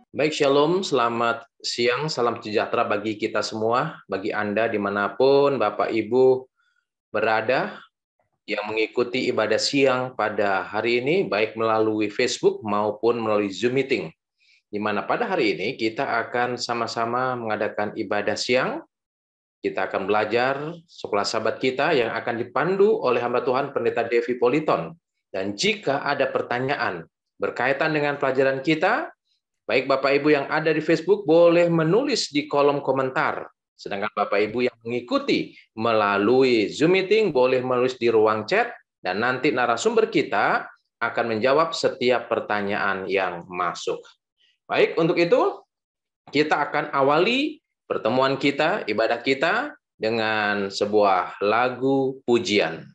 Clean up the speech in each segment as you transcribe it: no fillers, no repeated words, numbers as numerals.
Baik, Shalom, selamat siang, salam sejahtera bagi kita semua, bagi Anda dimanapun Bapak Ibu berada, yang mengikuti ibadah siang pada hari ini, baik melalui Facebook maupun melalui Zoom Meeting, di mana pada hari ini kita akan sama-sama mengadakan ibadah siang. Kita akan belajar sekolah sahabat kita yang akan dipandu oleh hamba Tuhan Pendeta Devi Politon. Dan jika ada pertanyaan berkaitan dengan pelajaran kita, baik Bapak Ibu yang ada di Facebook boleh menulis di kolom komentar. Sedangkan Bapak Ibu yang mengikuti melalui Zoom Meeting boleh menulis di ruang chat dan nanti narasumber kita akan menjawab setiap pertanyaan yang masuk. Baik, untuk itu kita akan awali pertemuan kita, ibadah kita dengan sebuah lagu pujian.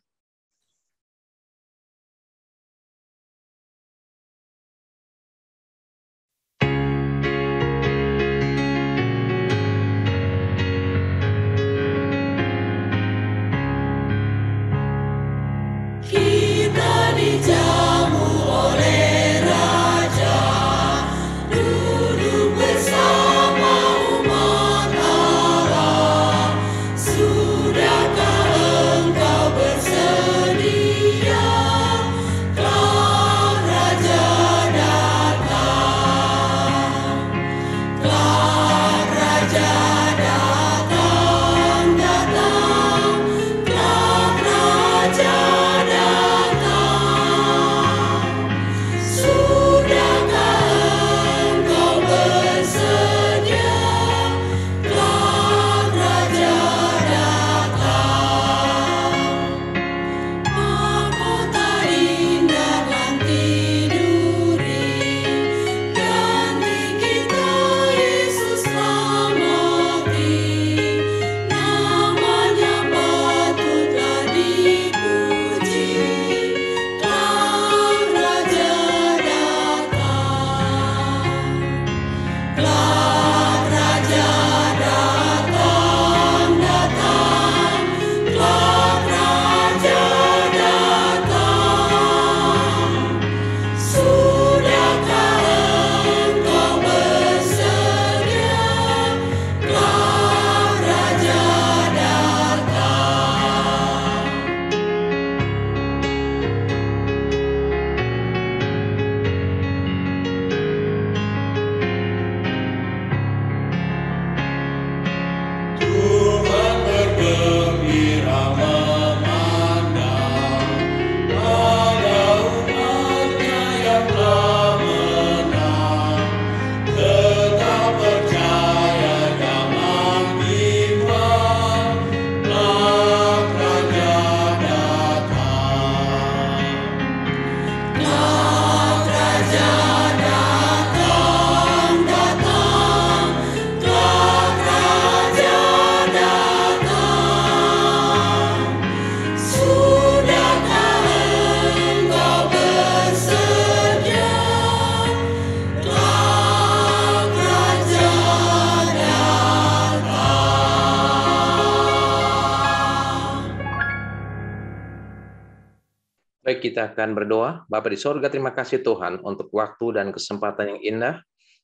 Baik, kita akan berdoa. Bapa di sorga, terima kasih Tuhan untuk waktu dan kesempatan yang indah,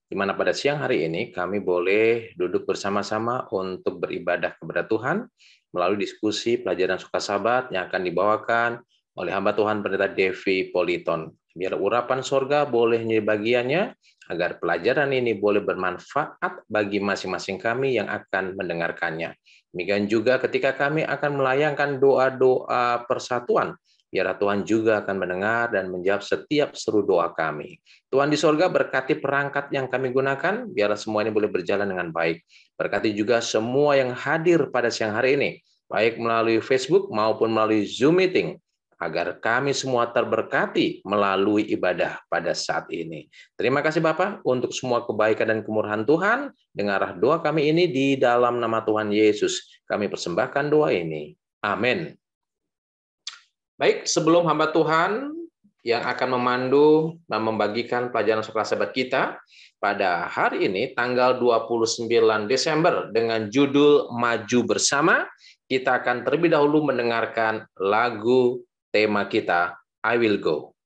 di mana pada siang hari ini kami boleh duduk bersama-sama untuk beribadah kepada Tuhan melalui diskusi pelajaran Sukasabat yang akan dibawakan oleh hamba Tuhan Pendeta Devi Politon. Biar urapan sorga boleh menjadi bagiannya, agar pelajaran ini boleh bermanfaat bagi masing-masing kami yang akan mendengarkannya. Demikian juga ketika kami akan melayangkan doa-doa persatuan, biar Tuhan juga akan mendengar dan menjawab setiap seru doa kami. Tuhan di sorga berkati perangkat yang kami gunakan, biar semua ini boleh berjalan dengan baik. Berkati juga semua yang hadir pada siang hari ini, baik melalui Facebook maupun melalui Zoom Meeting, agar kami semua terberkati melalui ibadah pada saat ini. Terima kasih Bapak untuk semua kebaikan dan kemurahan Tuhan. Dengarlah doa kami ini di dalam nama Tuhan Yesus. Kami persembahkan doa ini. Amin. Baik, sebelum hamba Tuhan yang akan memandu dan membagikan pelajaran sekolah sahabat kita pada hari ini, tanggal 29 Desember, dengan judul Maju Bersama, kita akan terlebih dahulu mendengarkan lagu tema kita, I Will Go.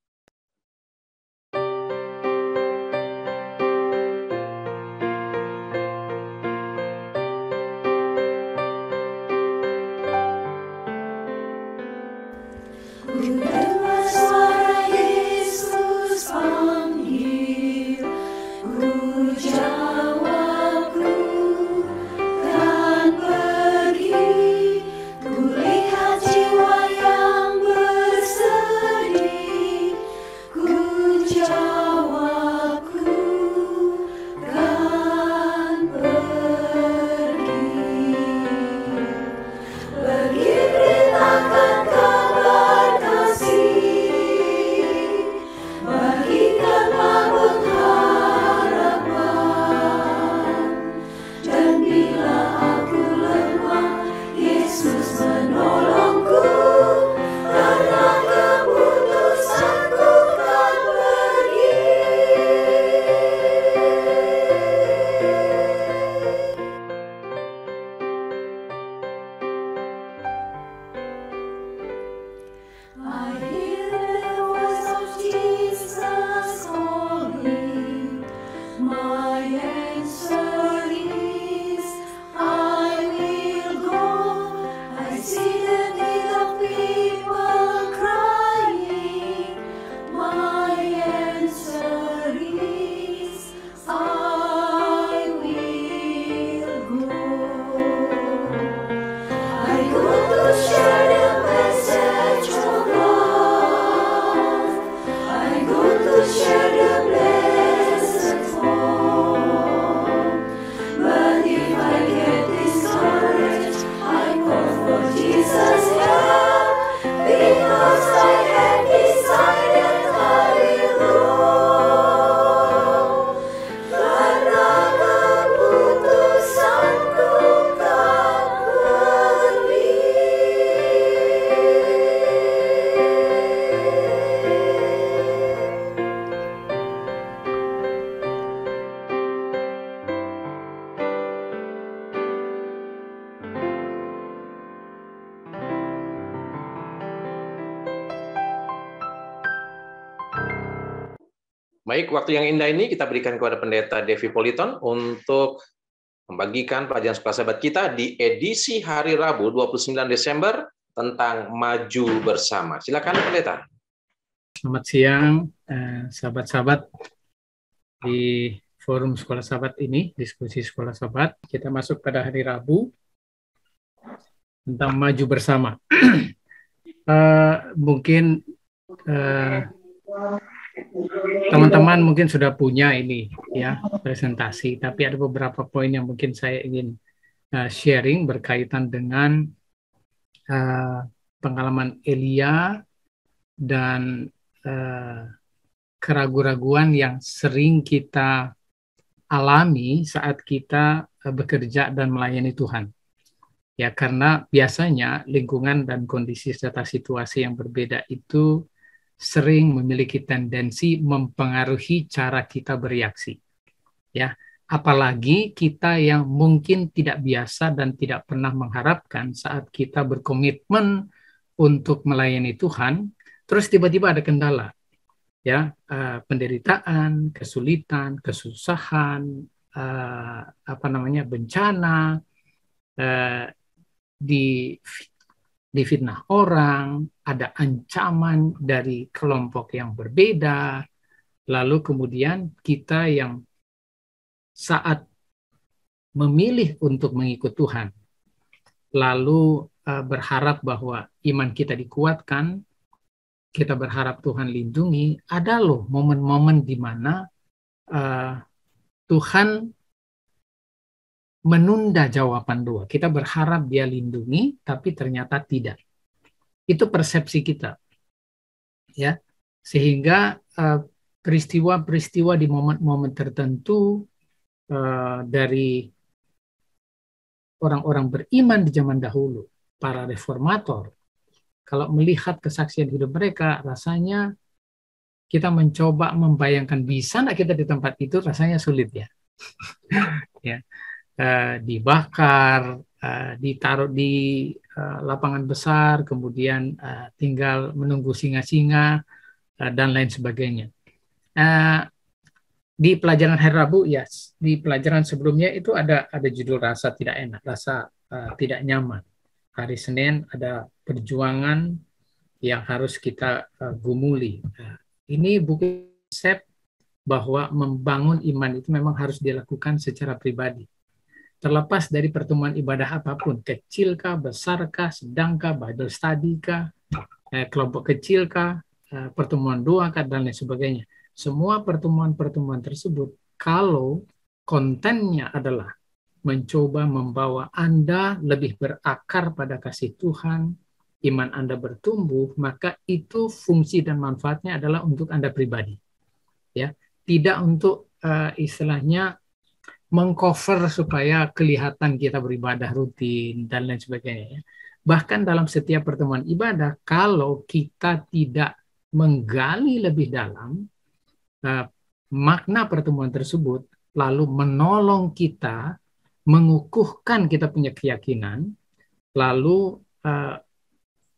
Baik, waktu yang indah ini kita berikan kepada Pendeta Devi Politon untuk membagikan pelajaran sekolah sahabat kita di edisi hari Rabu 29 Desember tentang maju bersama. Silakan Pendeta. Selamat siang, sahabat-sahabat di forum sekolah sahabat ini, diskusi sekolah sahabat. Kita masuk pada hari Rabu tentang maju bersama. Mungkin teman-teman mungkin sudah punya ini ya presentasi, tapi ada beberapa poin yang mungkin saya ingin sharing berkaitan dengan pengalaman Elia dan keraguan-raguan yang sering kita alami saat kita bekerja dan melayani Tuhan. Ya, karena biasanya lingkungan dan kondisi serta situasi yang berbeda itu sering memiliki tendensi mempengaruhi cara kita bereaksi. Ya, apalagi kita yang mungkin tidak biasa dan tidak pernah mengharapkan saat kita berkomitmen untuk melayani Tuhan, terus tiba-tiba ada kendala. Ya, penderitaan, kesulitan, kesusahan, bencana, difitnah orang, ada ancaman dari kelompok yang berbeda, lalu kemudian kita yang saat memilih untuk mengikut Tuhan, lalu berharap bahwa iman kita dikuatkan, kita berharap Tuhan lindungi, ada loh momen-momen di mana Tuhan menunda jawaban doa. Kita berharap dia lindungi, tapi ternyata tidak. Itu persepsi kita. Ya, sehingga peristiwa-peristiwa di momen-momen tertentu dari orang-orang beriman di zaman dahulu, para reformator, kalau melihat kesaksian hidup mereka, rasanya kita mencoba membayangkan bisa nggak kita di tempat itu, rasanya sulit ya. Ya. Dibakar, ditaruh di lapangan besar, kemudian tinggal menunggu singa-singa dan lain sebagainya. Di pelajaran hari Rabu, ya, di pelajaran sebelumnya itu ada judul rasa tidak enak, rasa tidak nyaman. Hari Senin ada perjuangan yang harus kita gumuli. Ini buku konsep bahwa membangun iman itu memang harus dilakukan secara pribadi. Terlepas dari pertemuan ibadah apapun, kecilkah, besarkah, sedangkah, Bible study-kah, kelompok kecilkah, pertemuan doa-kah, dan lain sebagainya. Semua pertemuan-pertemuan tersebut, kalau kontennya adalah mencoba membawa Anda lebih berakar pada kasih Tuhan, iman Anda bertumbuh, maka itu fungsi dan manfaatnya adalah untuk Anda pribadi. Ya, tidak untuk istilahnya mengcover supaya kelihatan kita beribadah rutin dan lain sebagainya. Bahkan dalam setiap pertemuan ibadah, kalau kita tidak menggali lebih dalam makna pertemuan tersebut, lalu menolong kita mengukuhkan kita punya keyakinan, lalu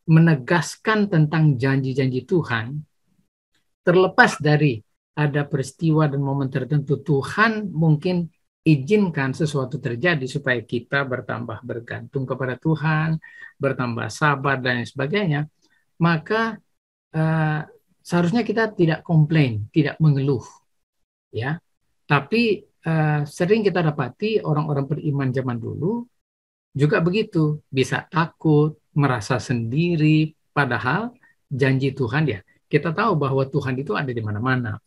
menegaskan tentang janji-janji Tuhan, terlepas dari ada peristiwa dan momen tertentu, Tuhan mungkin izinkan sesuatu terjadi supaya kita bertambah bergantung kepada Tuhan, bertambah sabar dan sebagainya, maka seharusnya kita tidak komplain, tidak mengeluh, ya. Tapi sering kita dapati orang-orang beriman zaman dulu juga begitu, bisa takut, merasa sendiri, padahal janji Tuhan ya, kita tahu bahwa Tuhan itu ada di mana-mana,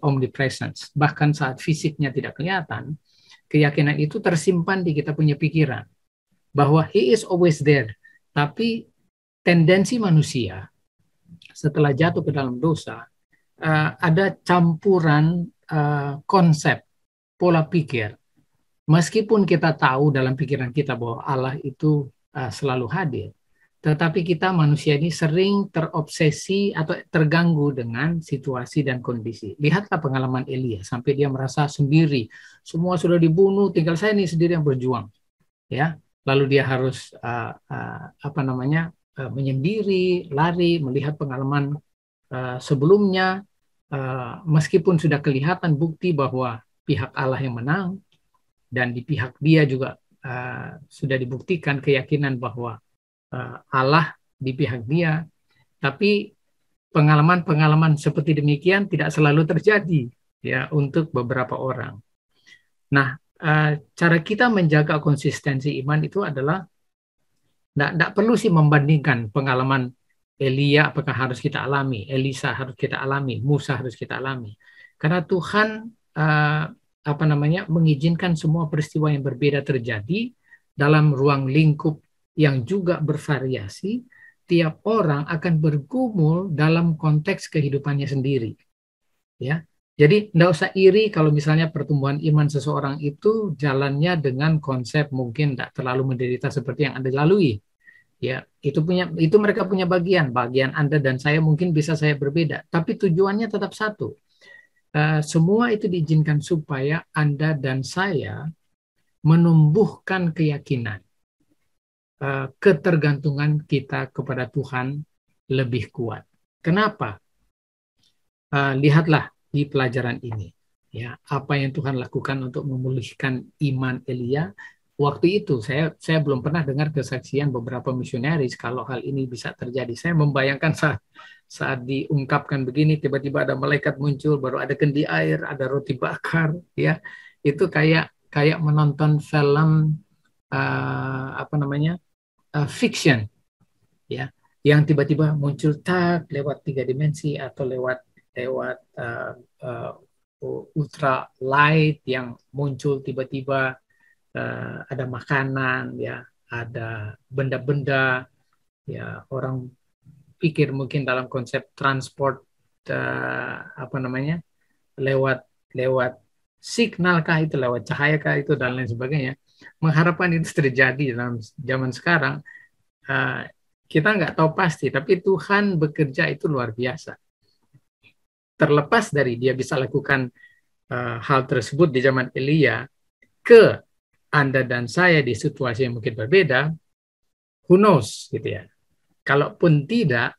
omnipresence. Bahkan saat fisiknya tidak kelihatan, keyakinan itu tersimpan di kita punya pikiran, bahwa He is always there. Tapi tendensi manusia setelah jatuh ke dalam dosa, ada campuran konsep, pola pikir. Meskipun kita tahu dalam pikiran kita bahwa Allah itu selalu hadir, tetapi kita manusia ini sering terobsesi atau terganggu dengan situasi dan kondisi. Lihatlah pengalaman Elia, sampai dia merasa sendiri. Semua sudah dibunuh, tinggal saya nih sendiri yang berjuang. Ya, lalu dia harus menyendiri, lari, melihat pengalaman sebelumnya, meskipun sudah kelihatan bukti bahwa pihak Allah yang menang, dan di pihak dia juga sudah dibuktikan keyakinan bahwa Allah di pihak dia, tapi pengalaman-pengalaman seperti demikian tidak selalu terjadi ya untuk beberapa orang. Nah, cara kita menjaga konsistensi iman itu adalah tidak perlu sih membandingkan pengalaman Elia apakah harus kita alami, Elisa harus kita alami, Musa harus kita alami, karena Tuhan mengizinkan semua peristiwa yang berbeda terjadi dalam ruang lingkup yang juga bervariasi. Tiap orang akan bergumul dalam konteks kehidupannya sendiri, ya. Jadi tidak usah iri kalau misalnya pertumbuhan iman seseorang itu jalannya dengan konsep mungkin tidak terlalu menderita seperti yang Anda lalui, ya. Itu mereka punya bagian Anda dan saya mungkin bisa saya berbeda, tapi tujuannya tetap satu. Semua itu diizinkan supaya Anda dan saya menumbuhkan keyakinan, ketergantungan kita kepada Tuhan lebih kuat. Kenapa? Lihatlah di pelajaran ini, ya, apa yang Tuhan lakukan untuk memulihkan iman Elia. Waktu itu saya belum pernah dengar kesaksian beberapa misionaris kalau hal ini bisa terjadi. Saya membayangkan saat diungkapkan begini, tiba-tiba ada malaikat muncul, baru ada kendi air, ada roti bakar, ya. Itu kayak menonton film fiction, ya, yang tiba-tiba muncul lewat 3 dimensi atau lewat ultra light yang muncul tiba-tiba, ada makanan, ya, ada benda-benda, ya, orang pikir mungkin dalam konsep transport lewat signal kah itu, lewat cahaya kah itu, dan lain sebagainya. Mengharapkan itu terjadi dalam zaman sekarang, kita nggak tahu pasti, tapi Tuhan bekerja itu luar biasa. Terlepas dari dia bisa lakukan hal tersebut di zaman Elia ke Anda dan saya di situasi yang mungkin berbeda, who knows, gitu ya. Kalaupun tidak,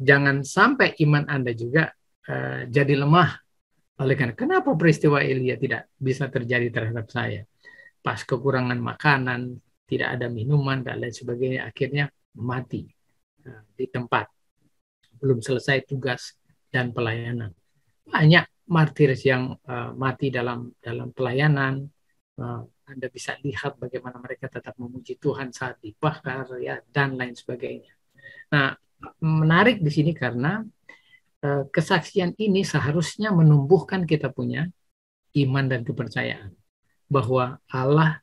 jangan sampai iman Anda juga jadi lemah. Oleh karena kenapa peristiwa Elia tidak bisa terjadi terhadap saya? Pas kekurangan makanan, tidak ada minuman, dan lain sebagainya, akhirnya mati di tempat. Belum selesai tugas dan pelayanan. banyak martir yang mati dalam pelayanan. Anda bisa lihat bagaimana mereka tetap memuji Tuhan saat dibakar, ya, dan lain sebagainya. Nah, menarik di sini karena kesaksian ini seharusnya menumbuhkan kita punya iman dan kepercayaan bahwa Allah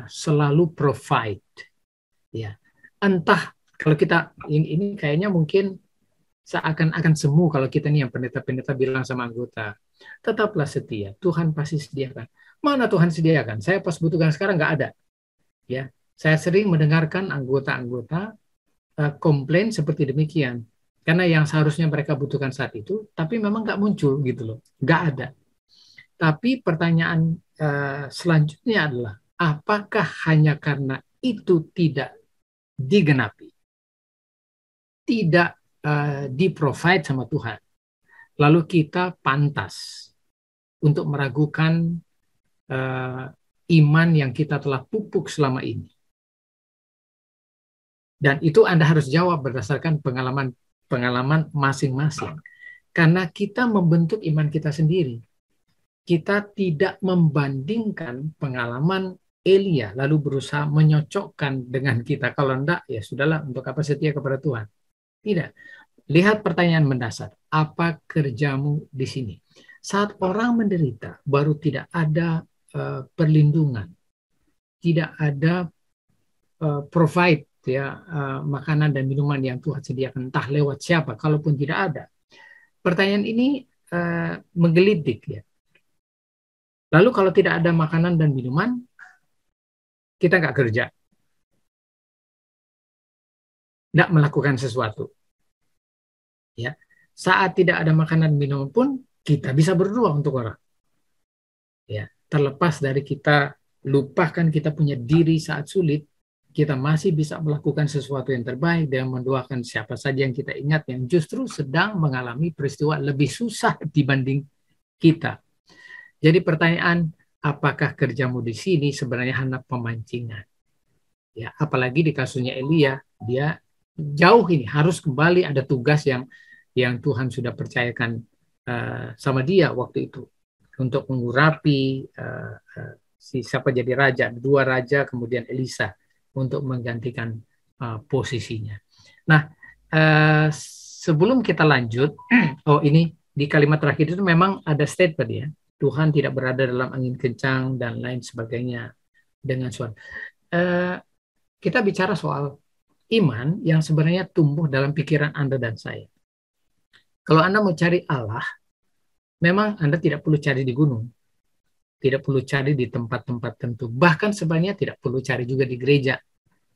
selalu provide, ya. Entah kalau kita ini kayaknya mungkin seakan-akan semu kalau kita nih yang pendeta-pendeta bilang sama anggota, tetaplah setia, Tuhan pasti sediakan. Mana Tuhan sediakan? Saya pas butuhkan sekarang nggak ada. Ya, saya sering mendengarkan anggota-anggota komplain seperti demikian, karena yang seharusnya mereka butuhkan saat itu, tapi memang nggak muncul gitu loh, nggak ada. Tapi pertanyaan selanjutnya adalah, apakah hanya karena itu tidak digenapi, tidak di-provide sama Tuhan, lalu kita pantas untuk meragukan iman yang kita telah pupuk selama ini? Dan itu Anda harus jawab berdasarkan pengalaman masing-masing. Karena kita membentuk iman kita sendiri. Kita tidak membandingkan pengalaman Elia lalu berusaha menyocokkan dengan kita. Kalau enggak, ya sudahlah, untuk apa setia kepada Tuhan? Tidak. Lihat pertanyaan mendasar. Apa kerjamu di sini? Saat orang menderita, baru tidak ada perlindungan. Tidak ada provide, ya, makanan dan minuman yang Tuhan sediakan, entah lewat siapa, kalaupun tidak ada. Pertanyaan ini menggelitik, ya. Lalu kalau tidak ada makanan dan minuman, kita nggak kerja, nggak melakukan sesuatu. Ya, saat tidak ada makanan dan minuman pun kita bisa berdoa untuk orang. Ya, terlepas dari kita lupakan kita punya diri saat sulit, kita masih bisa melakukan sesuatu yang terbaik dan mendoakan siapa saja yang kita ingat yang justru sedang mengalami peristiwa lebih susah dibanding kita. Jadi pertanyaan, apakah kerjamu di sini sebenarnya hanya pemancingan? Ya, apalagi di kasusnya Elia, dia jauh ini harus kembali ada tugas yang Tuhan sudah percayakan sama dia waktu itu untuk mengurapi siapa jadi raja, 2 raja kemudian Elisa untuk menggantikan posisinya. Nah, sebelum kita lanjut, ini di kalimat terakhir itu memang ada statement, ya. Tuhan tidak berada dalam angin kencang dan lain sebagainya dengan suara. Kita bicara soal iman yang sebenarnya tumbuh dalam pikiran Anda dan saya. Kalau Anda mau cari Allah, memang Anda tidak perlu cari di gunung, tidak perlu cari di tempat-tempat tertentu, bahkan sebenarnya tidak perlu cari juga di gereja.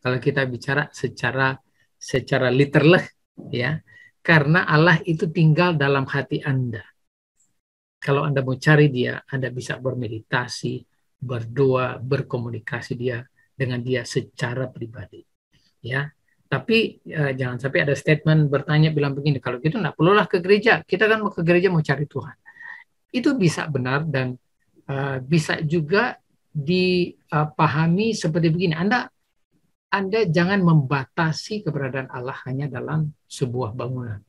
Kalau kita bicara secara literal, ya, karena Allah itu tinggal dalam hati Anda. Kalau Anda mau cari dia, Anda bisa bermeditasi, berdoa, berkomunikasi dengan dia secara pribadi. Ya, tapi jangan sampai ada statement bertanya bilang begini, kalau gitu nggak perlulah ke gereja. Kita kan mau ke gereja mau cari Tuhan. Itu bisa benar dan bisa juga dipahami seperti begini. Anda jangan membatasi keberadaan Allah hanya dalam sebuah bangunan.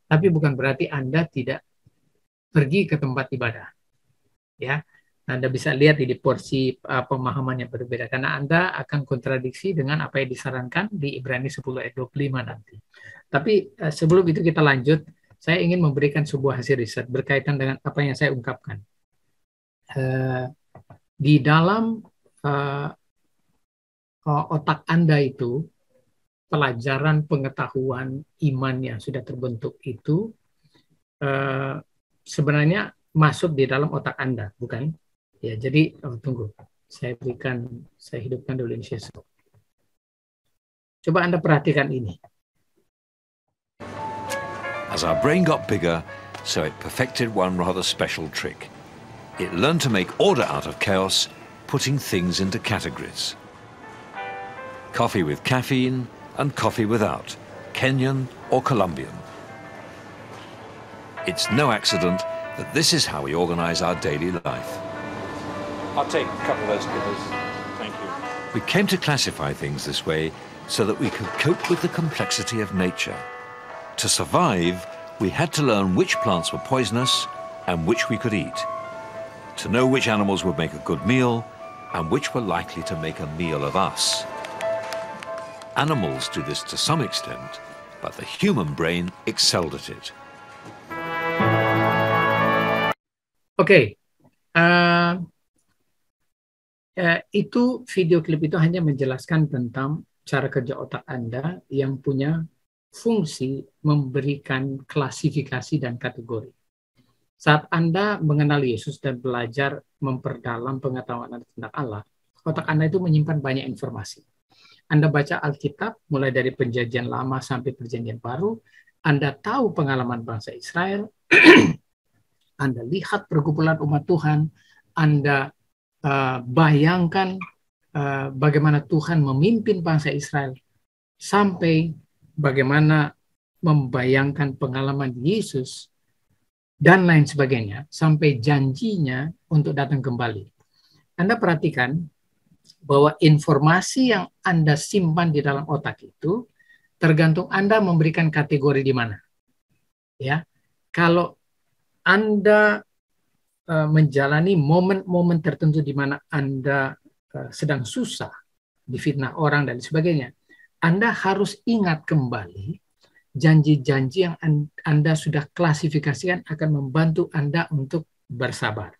Tapi bukan berarti Anda tidak pergi ke tempat ibadah. Ya, Anda bisa lihat di porsi pemahaman yang berbeda karena Anda akan kontradiksi dengan apa yang disarankan di Ibrani 10 ayat 25 nanti. Tapi sebelum itu kita lanjut, saya ingin memberikan sebuah hasil riset berkaitan dengan apa yang saya ungkapkan. Di dalam otak Anda itu, pelajaran pengetahuan iman yang sudah terbentuk itu sebenarnya masuk di dalam otak Anda, bukan? Ya, jadi tunggu, saya hidupkan dulu ini sesuatu. Coba Anda perhatikan ini. As our brain got bigger, so it perfected one rather special trick. It learned to make order out of chaos, putting things into categories. Coffee with caffeine and coffee without, Kenyan or Colombian. It's no accident that this is how we organize our daily life. I'll take a couple of those, please. Thank you. We came to classify things this way so that we could cope with the complexity of nature. To survive, we had to learn which plants were poisonous and which we could eat, to know which animals would make a good meal and which were likely to make a meal of us. Animals do this to some extent, but the human brain excelled at it. Oke, itu video klip itu hanya menjelaskan tentang cara kerja otak Anda yang punya fungsi memberikan klasifikasi dan kategori. Saat Anda mengenal Yesus dan belajar memperdalam pengetahuan Anda tentang Allah, otak Anda itu menyimpan banyak informasi. Anda baca Alkitab mulai dari Perjanjian Lama sampai Perjanjian Baru, Anda tahu pengalaman bangsa Israel, Anda lihat perkumpulan umat Tuhan, Anda bayangkan bagaimana Tuhan memimpin bangsa Israel, sampai bagaimana membayangkan pengalaman Yesus, dan lain sebagainya, sampai janjinya untuk datang kembali. Anda perhatikan bahwa informasi yang Anda simpan di dalam otak itu tergantung Anda memberikan kategori di mana. Ya, kalau Anda menjalani momen-momen tertentu di mana Anda sedang susah, difitnah orang dan sebagainya, Anda harus ingat kembali janji-janji yang Anda sudah klasifikasikan akan membantu Anda untuk bersabar.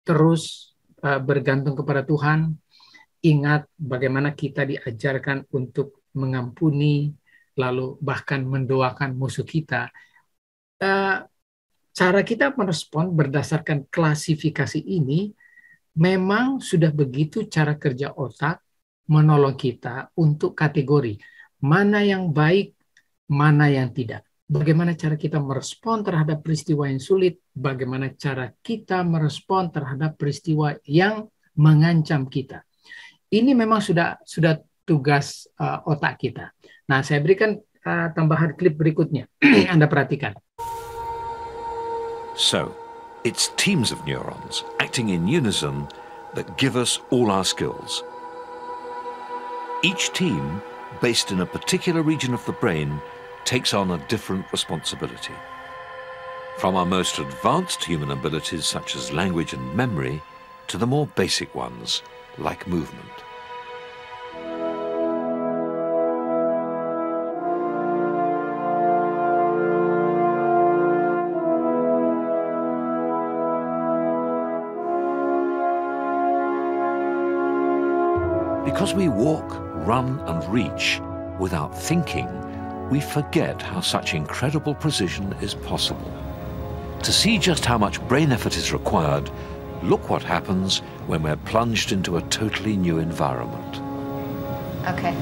Terus bergantung kepada Tuhan, ingat bagaimana kita diajarkan untuk mengampuni, lalu bahkan mendoakan musuh kita. Cara kita merespon berdasarkan klasifikasi ini memang sudah begitu cara kerja otak menolong kita untuk kategori mana yang baik, mana yang tidak. Bagaimana cara kita merespon terhadap peristiwa yang sulit, bagaimana cara kita merespon terhadap peristiwa yang mengancam kita. Ini memang sudah tugas otak kita. Nah, saya berikan tambahan klip berikutnya. Anda perhatikan. So, it's teams of neurons acting in unison that give us all our skills. Each team, based in a particular region of the brain, takes on a different responsibility. From our most advanced human abilities such as language and memory to the more basic ones like movement. Because we walk, run and reach without thinking, we forget how such incredible precision is possible. To see just how much brain effort is required, look what happens when we're plunged into a totally new environment. Okay,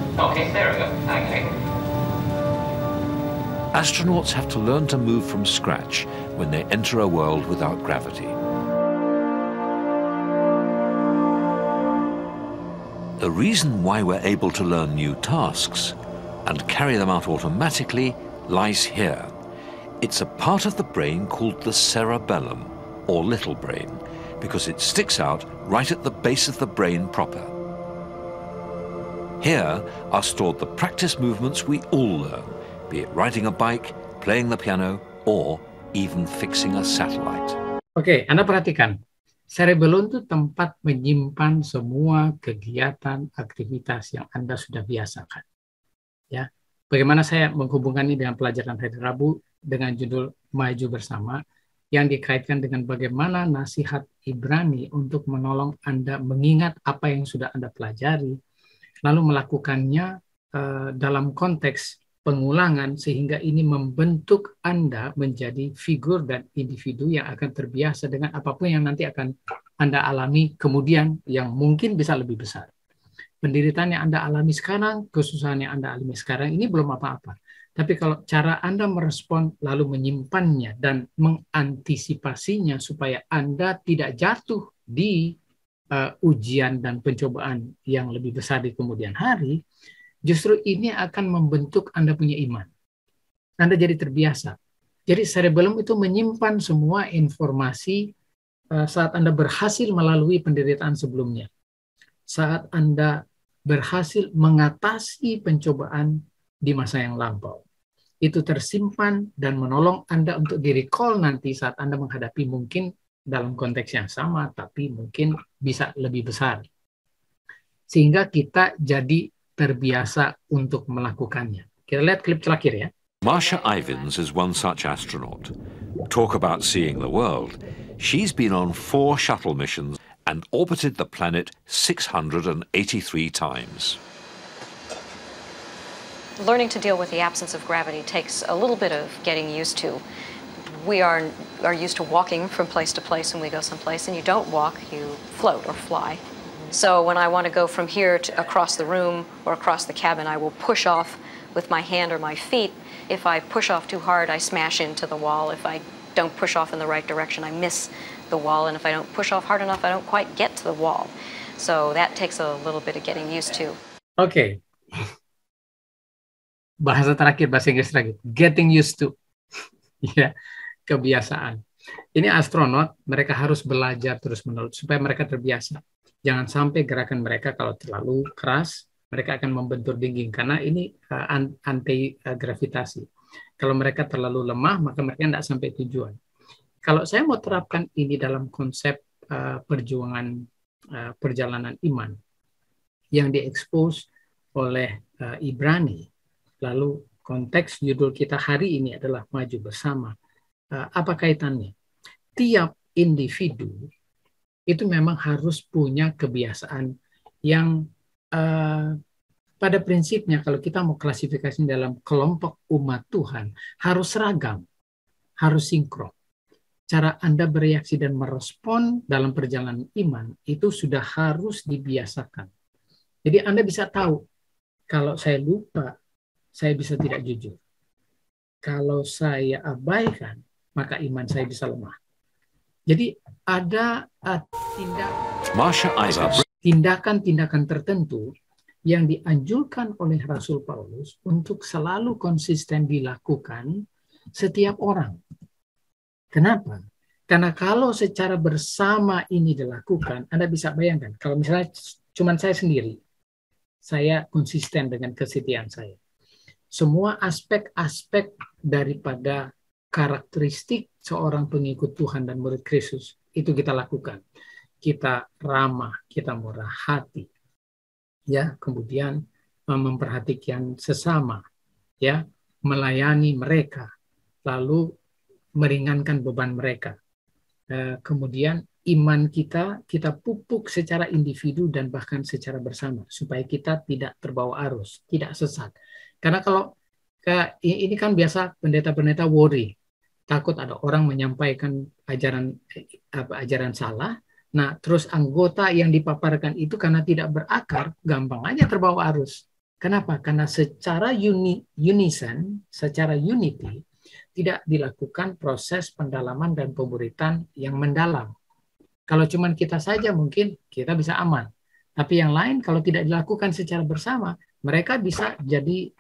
there we go. Okay. Astronauts have to learn to move from scratch when they enter a world without gravity. The reason why we're able to learn new tasks and carry them out automatically lies here. It's a part of the brain called the cerebellum, or little brain, because it sticks out right at the base of the brain proper. Here are stored the practice movements we all learn, be it riding a bike, playing the piano, or even fixing a satellite. Oke, Anda perhatikan. Cerebellum itu tempat menyimpan semua kegiatan, aktivitas yang Anda sudah biasakan. Ya, bagaimana saya menghubungkan ini dengan pelajaran hari Rabu dengan judul Maju Bersama yang dikaitkan dengan bagaimana nasihat Ibrani untuk menolong Anda mengingat apa yang sudah Anda pelajari, lalu melakukannya dalam konteks pengulangan sehingga ini membentuk Anda menjadi figur dan individu yang akan terbiasa dengan apapun yang nanti akan Anda alami kemudian yang mungkin bisa lebih besar. Penderitaan yang Anda alami sekarang, kesusahan yang Anda alami sekarang ini belum apa-apa. Tapi kalau cara Anda merespon lalu menyimpannya dan mengantisipasinya supaya Anda tidak jatuh di ujian dan pencobaan yang lebih besar di kemudian hari, justru ini akan membentuk Anda punya iman. Anda jadi terbiasa. Jadi cerebellum itu menyimpan semua informasi saat Anda berhasil melalui penderitaan sebelumnya. Saat Anda berhasil mengatasi pencobaan di masa yang lampau. itu tersimpan dan menolong Anda untuk di-recall nanti saat Anda menghadapi mungkin dalam konteks yang sama, tapi mungkin bisa lebih besar. Sehingga kita jadi terbiasa untuk melakukannya. Kita lihat klip terakhir ya. Marsha Ivins is one such astronaut. Talk about seeing the world. She's been on 4 shuttle missions and orbited the planet 683 times. Learning to deal with the absence of gravity takes a little bit of getting used to. We are used to walking from place to place when we go someplace, and you don't walk, you float or fly. So when I want to go from here to across the room or across the cabin, I will push off with my hand or my feet. If I push off too hard, I smash into the wall. If I don't push off in the right direction, I miss the wall. And if I don't push off hard enough, I don't quite get to the wall. So that takes a little bit of getting used to. Oke. Bahasa terakhir, bahasa Inggris terakhir. Getting used to. Ya, kebiasaan. Ini astronot, mereka harus belajar terus-menerus supaya mereka terbiasa. Jangan sampai gerakan mereka kalau terlalu keras, mereka akan membentur dinding karena ini anti gravitasi. Kalau mereka terlalu lemah, maka mereka tidak sampai tujuan. Kalau saya mau terapkan ini dalam konsep perjalanan iman yang diekspos oleh Ibrani, lalu konteks judul kita hari ini adalah maju bersama. Apa kaitannya? Tiap individu itu memang harus punya kebiasaan yang pada prinsipnya kalau kita mau klasifikasi dalam kelompok umat Tuhan harus seragam, harus sinkron. Cara Anda bereaksi dan merespon dalam perjalanan iman itu sudah harus dibiasakan. Jadi Anda bisa tahu, kalau saya lupa, saya bisa tidak jujur. Kalau saya abaikan, maka iman saya bisa lemah. Jadi ada tindakan-tindakan tertentu yang dianjurkan oleh Rasul Paulus untuk selalu konsisten dilakukan setiap orang. Kenapa? Karena kalau secara bersama ini dilakukan, Anda bisa bayangkan, kalau misalnya cuma saya sendiri, saya konsisten dengan kesetiaan saya. Semua aspek-aspek daripada karakteristik seorang pengikut Tuhan dan murid Kristus itu kita lakukan. Kita ramah, kita murah hati, ya, kemudian memperhatikan sesama, ya, melayani mereka, lalu meringankan beban mereka. Kemudian iman kita pupuk secara individu dan bahkan secara bersama supaya kita tidak terbawa arus, tidak sesat. Karena kalau ini kan biasa pendeta-pendeta worry, takut ada orang menyampaikan ajaran salah. Nah, terus anggota yang dipaparkan itu karena tidak berakar, gampang aja terbawa arus. Kenapa? Karena secara unison, secara unity, tidak dilakukan proses pendalaman dan pemuritan yang mendalam. Kalau cuma kita saja mungkin kita bisa aman. Tapi yang lain kalau tidak dilakukan secara bersama, mereka bisa jadi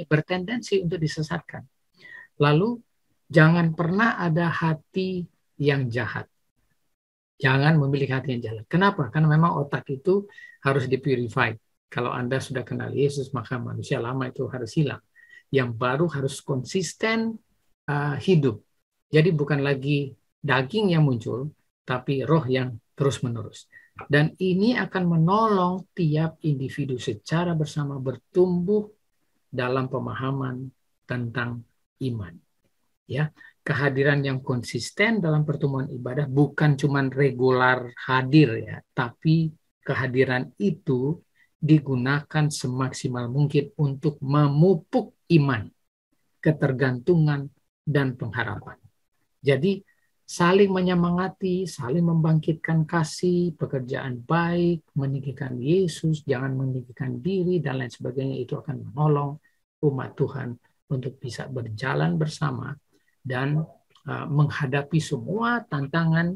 bertendensi untuk disesatkan. Lalu jangan pernah ada hati yang jahat. Jangan memiliki hati yang jahat. Kenapa? Karena memang otak itu harus dipurify. Kalau Anda sudah kenal Yesus, maka manusia lama itu harus hilang. Yang baru harus konsisten hidup. Jadi bukan lagi daging yang muncul, tapi roh yang terus-menerus. Dan ini akan menolong tiap individu secara bersama bertumbuh dalam pemahaman tentang iman. Ya, kehadiran yang konsisten dalam pertemuan ibadah bukan cuma regular hadir ya, tapi kehadiran itu digunakan semaksimal mungkin untuk memupuk iman, ketergantungan, dan pengharapan. Jadi saling menyemangati, saling membangkitkan kasih, pekerjaan baik, meninggikan Yesus, jangan meninggikan diri, dan lain sebagainya, itu akan menolong umat Tuhan untuk bisa berjalan bersama dan menghadapi semua tantangan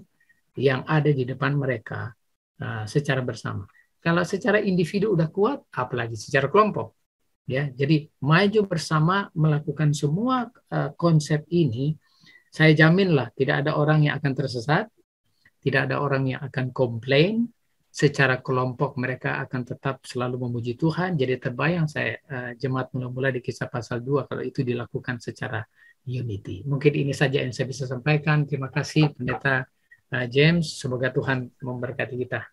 yang ada di depan mereka secara bersama. Kalau secara individu udah kuat, apalagi secara kelompok. Ya, jadi maju bersama melakukan semua konsep ini, saya jaminlah tidak ada orang yang akan tersesat, tidak ada orang yang akan komplain, secara kelompok mereka akan tetap selalu memuji Tuhan. Jadi terbayang saya jemaat mula-mula di Kisah pasal 2 kalau itu dilakukan secara unity. Mungkin ini saja yang saya bisa sampaikan. Terima kasih Pendeta James. Semoga Tuhan memberkati kita.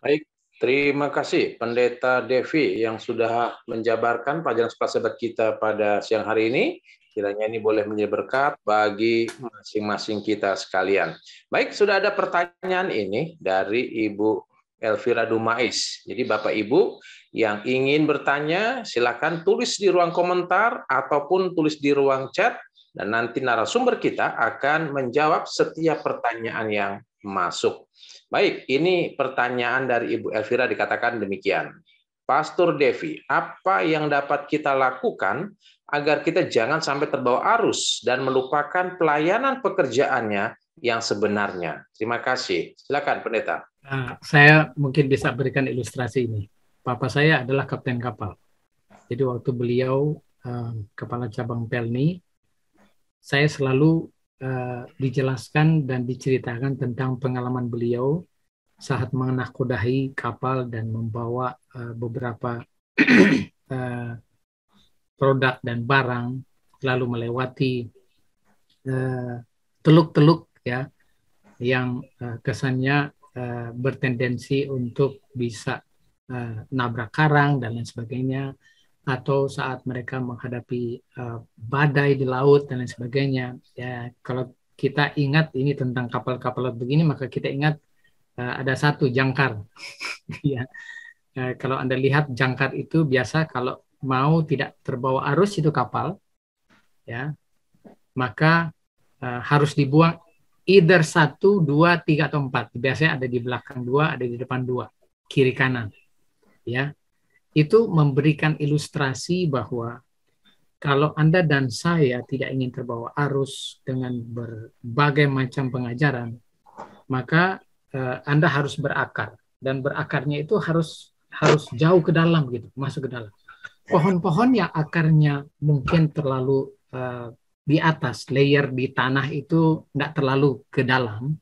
Baik, terima kasih Pendeta Devi yang sudah menjabarkan pelajaran sekolah sahabat kita pada siang hari ini. Kiranya ini boleh menjadi berkat bagi masing-masing kita sekalian. Baik, sudah ada pertanyaan ini dari Ibu Elvira Dumais. Jadi Bapak Ibu yang ingin bertanya, silakan tulis di ruang komentar ataupun tulis di ruang chat, dan nanti narasumber kita akan menjawab setiap pertanyaan yang masuk. Baik, ini pertanyaan dari Ibu Elvira dikatakan demikian. Pastor Devi, apa yang dapat kita lakukan agar kita jangan sampai terbawa arus dan melupakan pelayanan pekerjaannya yang sebenarnya? Terima kasih. Silakan, Pendeta. Saya mungkin bisa berikan ilustrasi ini. Papa saya adalah kapten kapal. Jadi waktu beliau kepala cabang Pelni, saya selalu dijelaskan dan diceritakan tentang pengalaman beliau saat menakodahi kapal dan membawa beberapa produk dan barang, lalu melewati teluk-teluk ya yang kesannya bertendensi untuk bisa nabrak karang dan lain sebagainya, atau saat mereka menghadapi badai di laut dan lain sebagainya. Ya, kalau kita ingat ini tentang kapal-kapal begini, maka kita ingat ada satu jangkar. Ya. Kalau Anda lihat jangkar itu biasa kalau mau tidak terbawa arus itu kapal, ya, maka harus dibuang either 1, 2, 3, atau 4. Biasanya ada di belakang 2, ada di depan 2, kiri kanan. Ya, itu memberikan ilustrasi bahwa kalau Anda dan saya tidak ingin terbawa arus dengan berbagai macam pengajaran, maka Anda harus berakar, dan berakarnya itu harus jauh ke dalam gitu, masuk ke dalam. Pohon-pohon yang akarnya mungkin terlalu di atas, layer di tanah itu nggak terlalu ke dalam,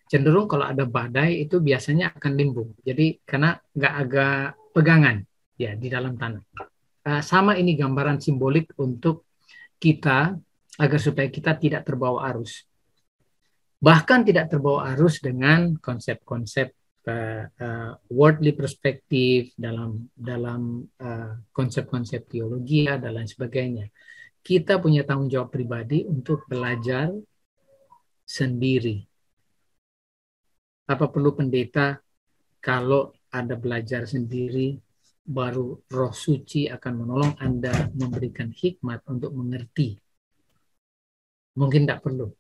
cenderung kalau ada badai itu biasanya akan limbung. Jadi karena nggak agak pegangan ya di dalam tanah. Sama ini gambaran simbolik untuk kita agar supaya kita tidak terbawa arus. Bahkan tidak terbawa arus dengan konsep-konsep worldly perspektif dalam konsep-konsep teologi dan lain sebagainya. Kita punya tanggung jawab pribadi untuk belajar sendiri. Apa perlu pendeta kalau Anda belajar sendiri, baru Roh Suci akan menolong Anda memberikan hikmat untuk mengerti? Mungkin tidak perlu.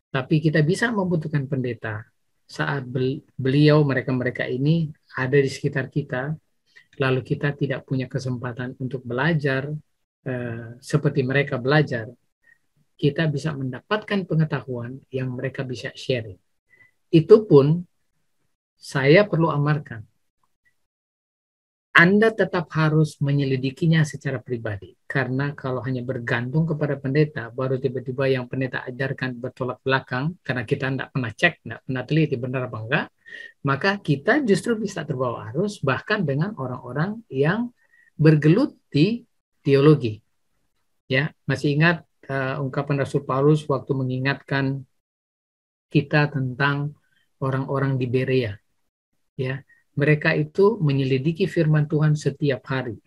Tapi kita bisa membutuhkan pendeta saat beliau, mereka-mereka ini ada di sekitar kita, lalu kita tidak punya kesempatan untuk belajar seperti mereka belajar, kita bisa mendapatkan pengetahuan yang mereka bisa sharing. Itu pun saya perlu amarkan, Anda tetap harus menyelidikinya secara pribadi. Karena kalau hanya bergantung kepada pendeta, baru tiba-tiba yang pendeta ajarkan bertolak belakang, karena kita tidak pernah cek, tidak pernah teliti benar apa enggak, maka kita justru bisa terbawa arus, bahkan dengan orang-orang yang bergelut di teologi. Ya, masih ingat ungkapan Rasul Paulus waktu mengingatkan kita tentang orang-orang di Berea. Ya, mereka itu menyelidiki firman Tuhan setiap hari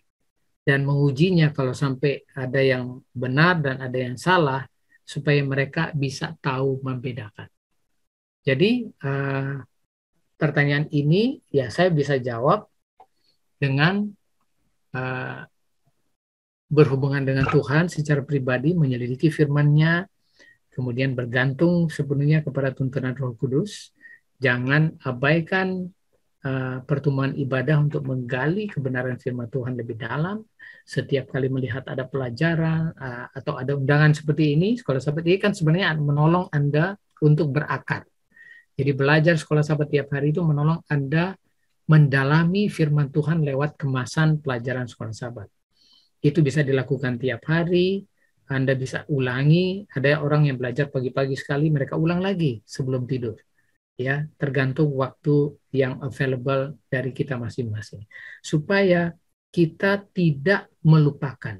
dan mengujinya kalau sampai ada yang benar dan ada yang salah, supaya mereka bisa tahu membedakan. Jadi pertanyaan ini ya saya bisa jawab dengan berhubungan dengan Tuhan secara pribadi, menyelidiki firman-Nya, kemudian bergantung sepenuhnya kepada tuntunan Roh Kudus. Jangan abaikan pertemuan ibadah untuk menggali kebenaran firman Tuhan lebih dalam. Setiap kali melihat ada pelajaran atau ada undangan seperti ini, Sekolah Sahabat ini kan sebenarnya menolong Anda untuk berakar. Jadi belajar Sekolah Sahabat tiap hari itu menolong Anda mendalami firman Tuhan lewat kemasan pelajaran Sekolah Sahabat. Itu bisa dilakukan tiap hari, Anda bisa ulangi. Ada orang yang belajar pagi-pagi sekali, mereka ulang lagi sebelum tidur. ya, tergantung waktu yang available dari kita masing-masing. Supaya kita tidak melupakan.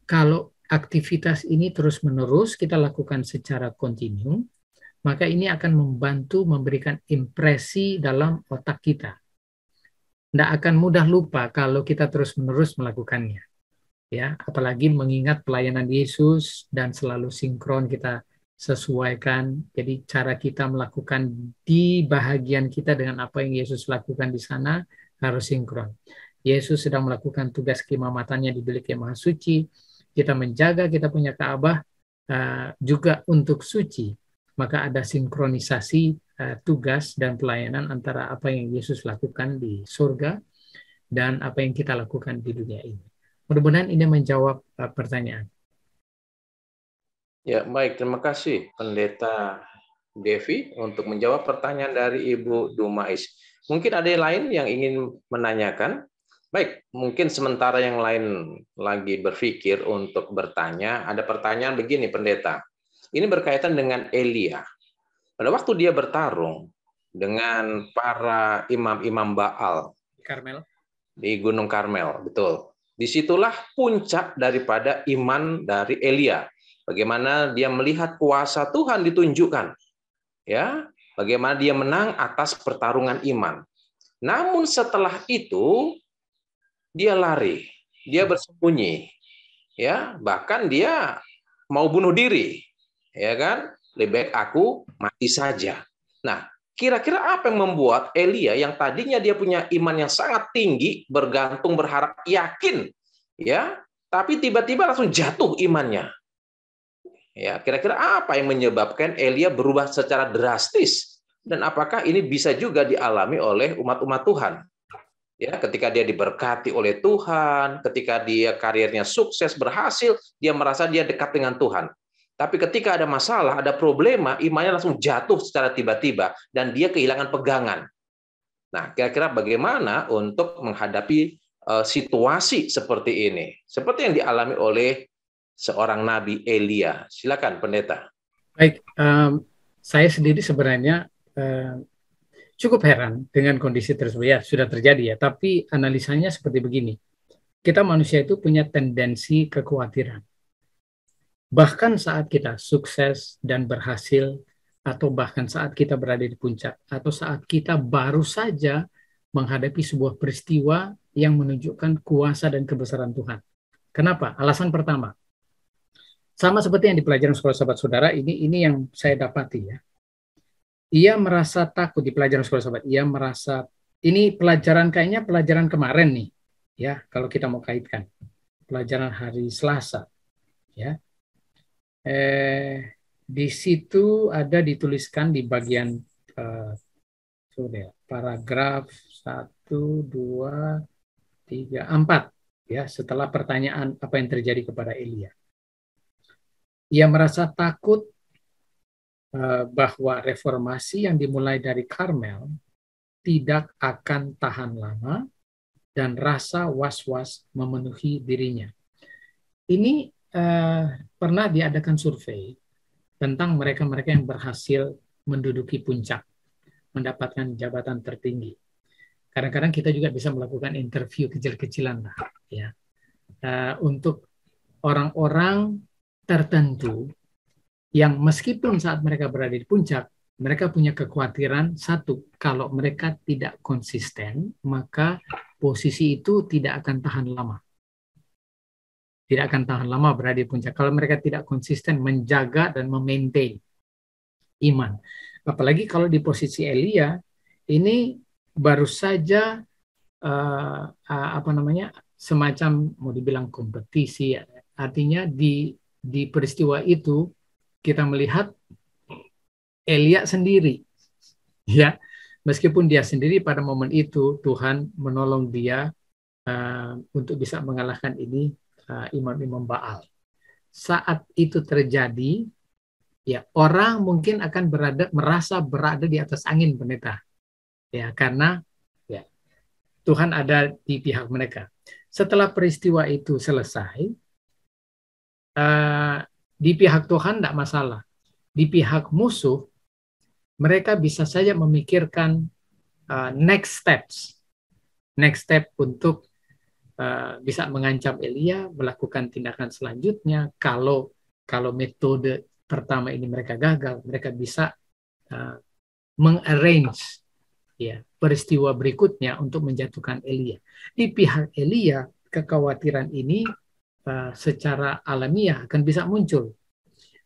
Kalau aktivitas ini terus-menerus kita lakukan secara kontinu, maka ini akan membantu memberikan impresi dalam otak kita. Tidak akan mudah lupa kalau kita terus-menerus melakukannya. Ya, apalagi mengingat pelayanan Yesus dan selalu sinkron kita sesuaikan. Jadi cara kita melakukan di bahagian kita dengan apa yang Yesus lakukan di sana harus sinkron. Yesus sedang melakukan tugas keimamatannya di bilik yang maha suci. Kita menjaga kita punya Ka'bah juga untuk suci. Maka ada sinkronisasi tugas dan pelayanan antara apa yang Yesus lakukan di surga dan apa yang kita lakukan di dunia ini. Mudah-mudahan ini menjawab pertanyaan. Ya, baik. Terima kasih Pendeta Devi untuk menjawab pertanyaan dari Ibu Dumais. Mungkin ada yang lain yang ingin menanyakan? Baik, mungkin sementara yang lain lagi berpikir untuk bertanya, ada pertanyaan begini, Pendeta. Ini berkaitan dengan Elia. Pada waktu dia bertarung dengan para imam-imam Baal Karmel. Di Gunung Karmel, betul. Disitulah puncak daripada iman dari Elia. Bagaimana dia melihat kuasa Tuhan ditunjukkan, ya, bagaimana dia menang atas pertarungan iman. Namun setelah itu dia lari, dia bersembunyi, ya, bahkan dia mau bunuh diri, ya kan? Lebih baik aku mati saja. Nah, kira-kira apa yang membuat Elia yang tadinya dia punya iman yang sangat tinggi, bergantung, berharap, yakin, ya, tapi tiba-tiba langsung jatuh imannya? Ya, kira-kira apa yang menyebabkan Elia berubah secara drastis? Dan apakah ini bisa juga dialami oleh umat-umat Tuhan? Ya, ketika dia diberkati oleh Tuhan, ketika dia karirnya sukses, berhasil, dia merasa dia dekat dengan Tuhan. Tapi ketika ada masalah, ada problema, imannya langsung jatuh secara tiba-tiba dan dia kehilangan pegangan. Nah, kira-kira bagaimana untuk menghadapi situasi seperti ini? Seperti yang dialami oleh seorang Nabi Elia. Silakan, Pendeta. Baik, saya sendiri sebenarnya cukup heran dengan kondisi tersebut. Ya, sudah terjadi ya, tapi analisanya seperti begini. Kita manusia itu punya tendensi kekhawatiran. Bahkan saat kita sukses dan berhasil, atau bahkan saat kita berada di puncak, atau saat kita baru saja menghadapi sebuah peristiwa yang menunjukkan kuasa dan kebesaran Tuhan. Kenapa? Alasan pertama, sama seperti yang di pelajaran sekolah sahabat saudara, ini yang saya dapati ya. Ia merasa takut di pelajaran sekolah sahabat. Ia merasa, ini pelajaran kayaknya pelajaran kemarin nih, ya, kalau kita mau kaitkan. Pelajaran hari Selasa, ya. Di situ ada dituliskan di bagian paragraf 1, 2, 3, 4 ya, setelah pertanyaan apa yang terjadi kepada Elia. Ia merasa takut bahwa reformasi yang dimulai dari Karmel tidak akan tahan lama dan rasa was-was memenuhi dirinya. Ini pernah diadakan survei tentang mereka-mereka yang berhasil menduduki puncak, mendapatkan jabatan tertinggi. Kadang-kadang kita juga bisa melakukan interview kecil-kecilan lah, ya, untuk orang-orang tertentu yang meskipun saat mereka berada di puncak, mereka punya kekhawatiran satu, kalau mereka tidak konsisten, maka posisi itu tidak akan tahan lama. Tidak akan tahan lama berada di puncak. Kalau mereka tidak konsisten menjaga dan memaintain iman. Apalagi kalau di posisi Elia, ini baru saja semacam mau dibilang kompetisi. Artinya di peristiwa itu kita melihat Elia sendiri, ya, meskipun dia sendiri pada momen itu Tuhan menolong dia untuk bisa mengalahkan ini imam-imam Baal. Saat itu terjadi, ya, orang mungkin akan merasa berada di atas angin, Pendeta, ya, karena ya, Tuhan ada di pihak mereka. Setelah peristiwa itu selesai, di pihak Tuhan tidak masalah. Di pihak musuh, mereka bisa saja memikirkan next step untuk bisa mengancam Elia, melakukan tindakan selanjutnya. Kalau metode pertama ini mereka gagal, mereka bisa mengarrange ya peristiwa berikutnya untuk menjatuhkan Elia. Di pihak Elia, kekhawatiran ini secara alamiah akan bisa muncul.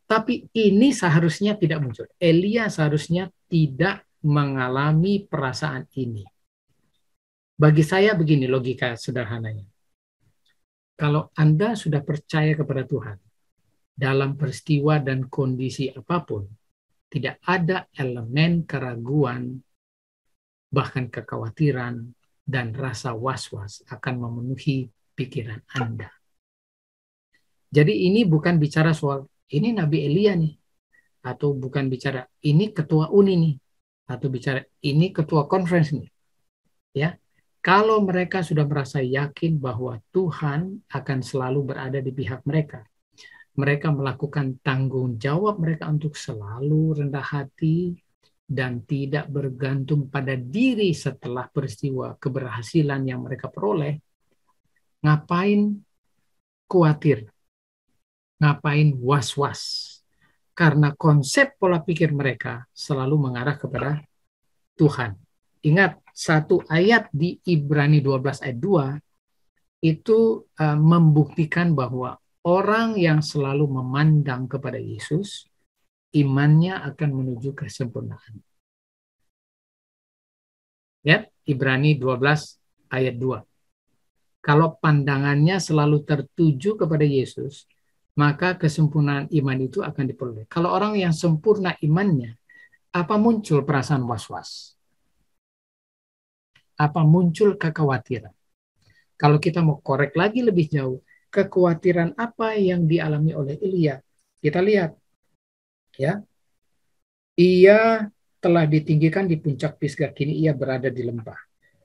Tapi ini seharusnya tidak muncul. Elia seharusnya tidak mengalami perasaan ini. Bagi saya begini logika sederhananya. Kalau Anda sudah percaya kepada Tuhan, dalam peristiwa dan kondisi apapun, tidak ada elemen keraguan, bahkan kekhawatiran, dan rasa was-was akan memenuhi pikiran Anda. Jadi ini bukan bicara soal, ini Nabi Elia nih, atau bukan bicara, ini ketua UNI nih, atau bicara, ini ketua conference nih. Ya, kalau mereka sudah merasa yakin bahwa Tuhan akan selalu berada di pihak mereka, mereka melakukan tanggung jawab mereka untuk selalu rendah hati dan tidak bergantung pada diri setelah peristiwa keberhasilan yang mereka peroleh. Ngapain khawatir? Ngapain was-was? Karena konsep pola pikir mereka selalu mengarah kepada Tuhan. Ingat, satu ayat di Ibrani 12 ayat 2 itu membuktikan bahwa orang yang selalu memandang kepada Yesus, imannya akan menuju kesempurnaan. Ya, Ibrani 12 ayat 2. Kalau pandangannya selalu tertuju kepada Yesus, maka kesempurnaan iman itu akan diperoleh. Kalau orang yang sempurna imannya, apa muncul perasaan was-was? Apa muncul kekhawatiran? Kalau kita mau korek lagi lebih jauh, kekhawatiran apa yang dialami oleh Elia? Kita lihat, ya, ia telah ditinggikan di puncak Pisgah, kini ia berada di lembah.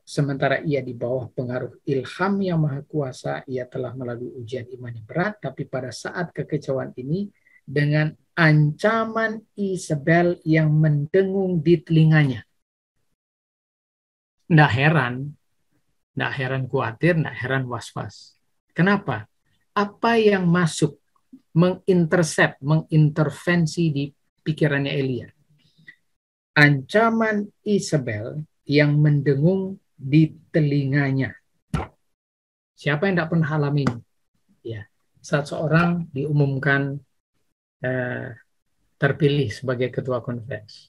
Sementara ia di bawah pengaruh ilham yang maha kuasa, ia telah melalui ujian iman yang berat, tapi pada saat kekecewaan ini, dengan ancaman Isabel yang mendengung di telinganya. Nggak heran khawatir, nggak heran was-was. Kenapa? Apa yang masuk, mengintervensi di pikirannya Elia? Ancaman Isabel yang mendengung di telinganya. Siapa yang tidak pernah alami ini? Ya, saat seorang diumumkan terpilih sebagai ketua konferensi,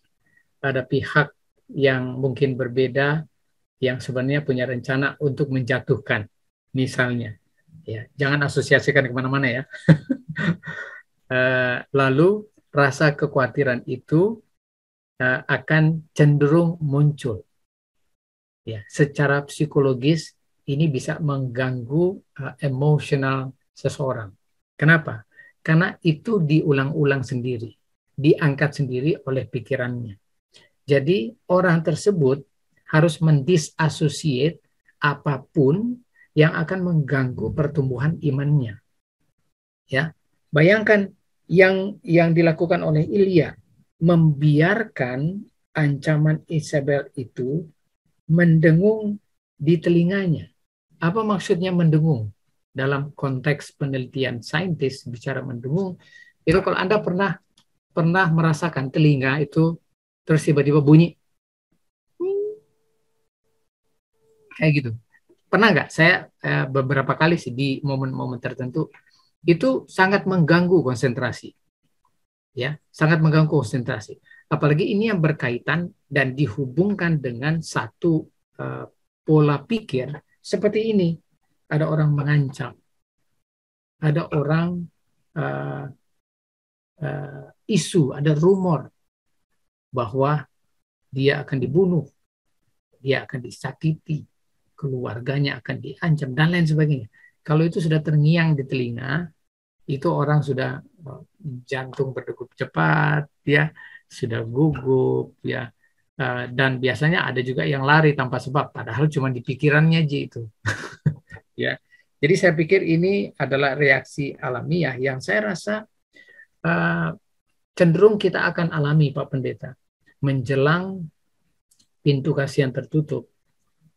ada pihak yang mungkin berbeda yang sebenarnya punya rencana untuk menjatuhkan, misalnya. Ya, jangan asosiasikan kemana-mana ya. Lalu rasa kekhawatiran itu akan cenderung muncul. Ya, secara psikologis ini bisa mengganggu emosional seseorang. Kenapa? Karena itu diulang-ulang sendiri, diangkat sendiri oleh pikirannya. Jadi orang tersebut harus mendisasosiate apapun yang akan mengganggu pertumbuhan imannya. Ya, bayangkan yang dilakukan oleh Elia, membiarkan ancaman Isabel itu mendengung di telinganya. Apa maksudnya mendengung? Dalam konteks penelitian saintis bicara mendengung, itu kalau Anda pernah merasakan telinga itu terus tiba-tiba bunyi kayak gitu. Pernah nggak? Saya beberapa kali sih di momen-momen tertentu itu sangat mengganggu konsentrasi. Ya, sangat mengganggu konsentrasi. Apalagi ini yang berkaitan dan dihubungkan dengan satu pola pikir seperti ini. Ada orang mengancam, ada orang isu, ada rumor bahwa dia akan dibunuh, dia akan disakiti, keluarganya akan diancam, dan lain sebagainya. Kalau itu sudah terngiang di telinga, itu orang sudah jantung berdegup cepat, ya, sudah gugup, ya, dan biasanya ada juga yang lari tanpa sebab, padahal cuma di pikirannya aja itu. Ya, jadi saya pikir ini adalah reaksi alamiah yang saya rasa cenderung kita akan alami, Pak Pendeta. menjelang pintu kasih yang tertutup,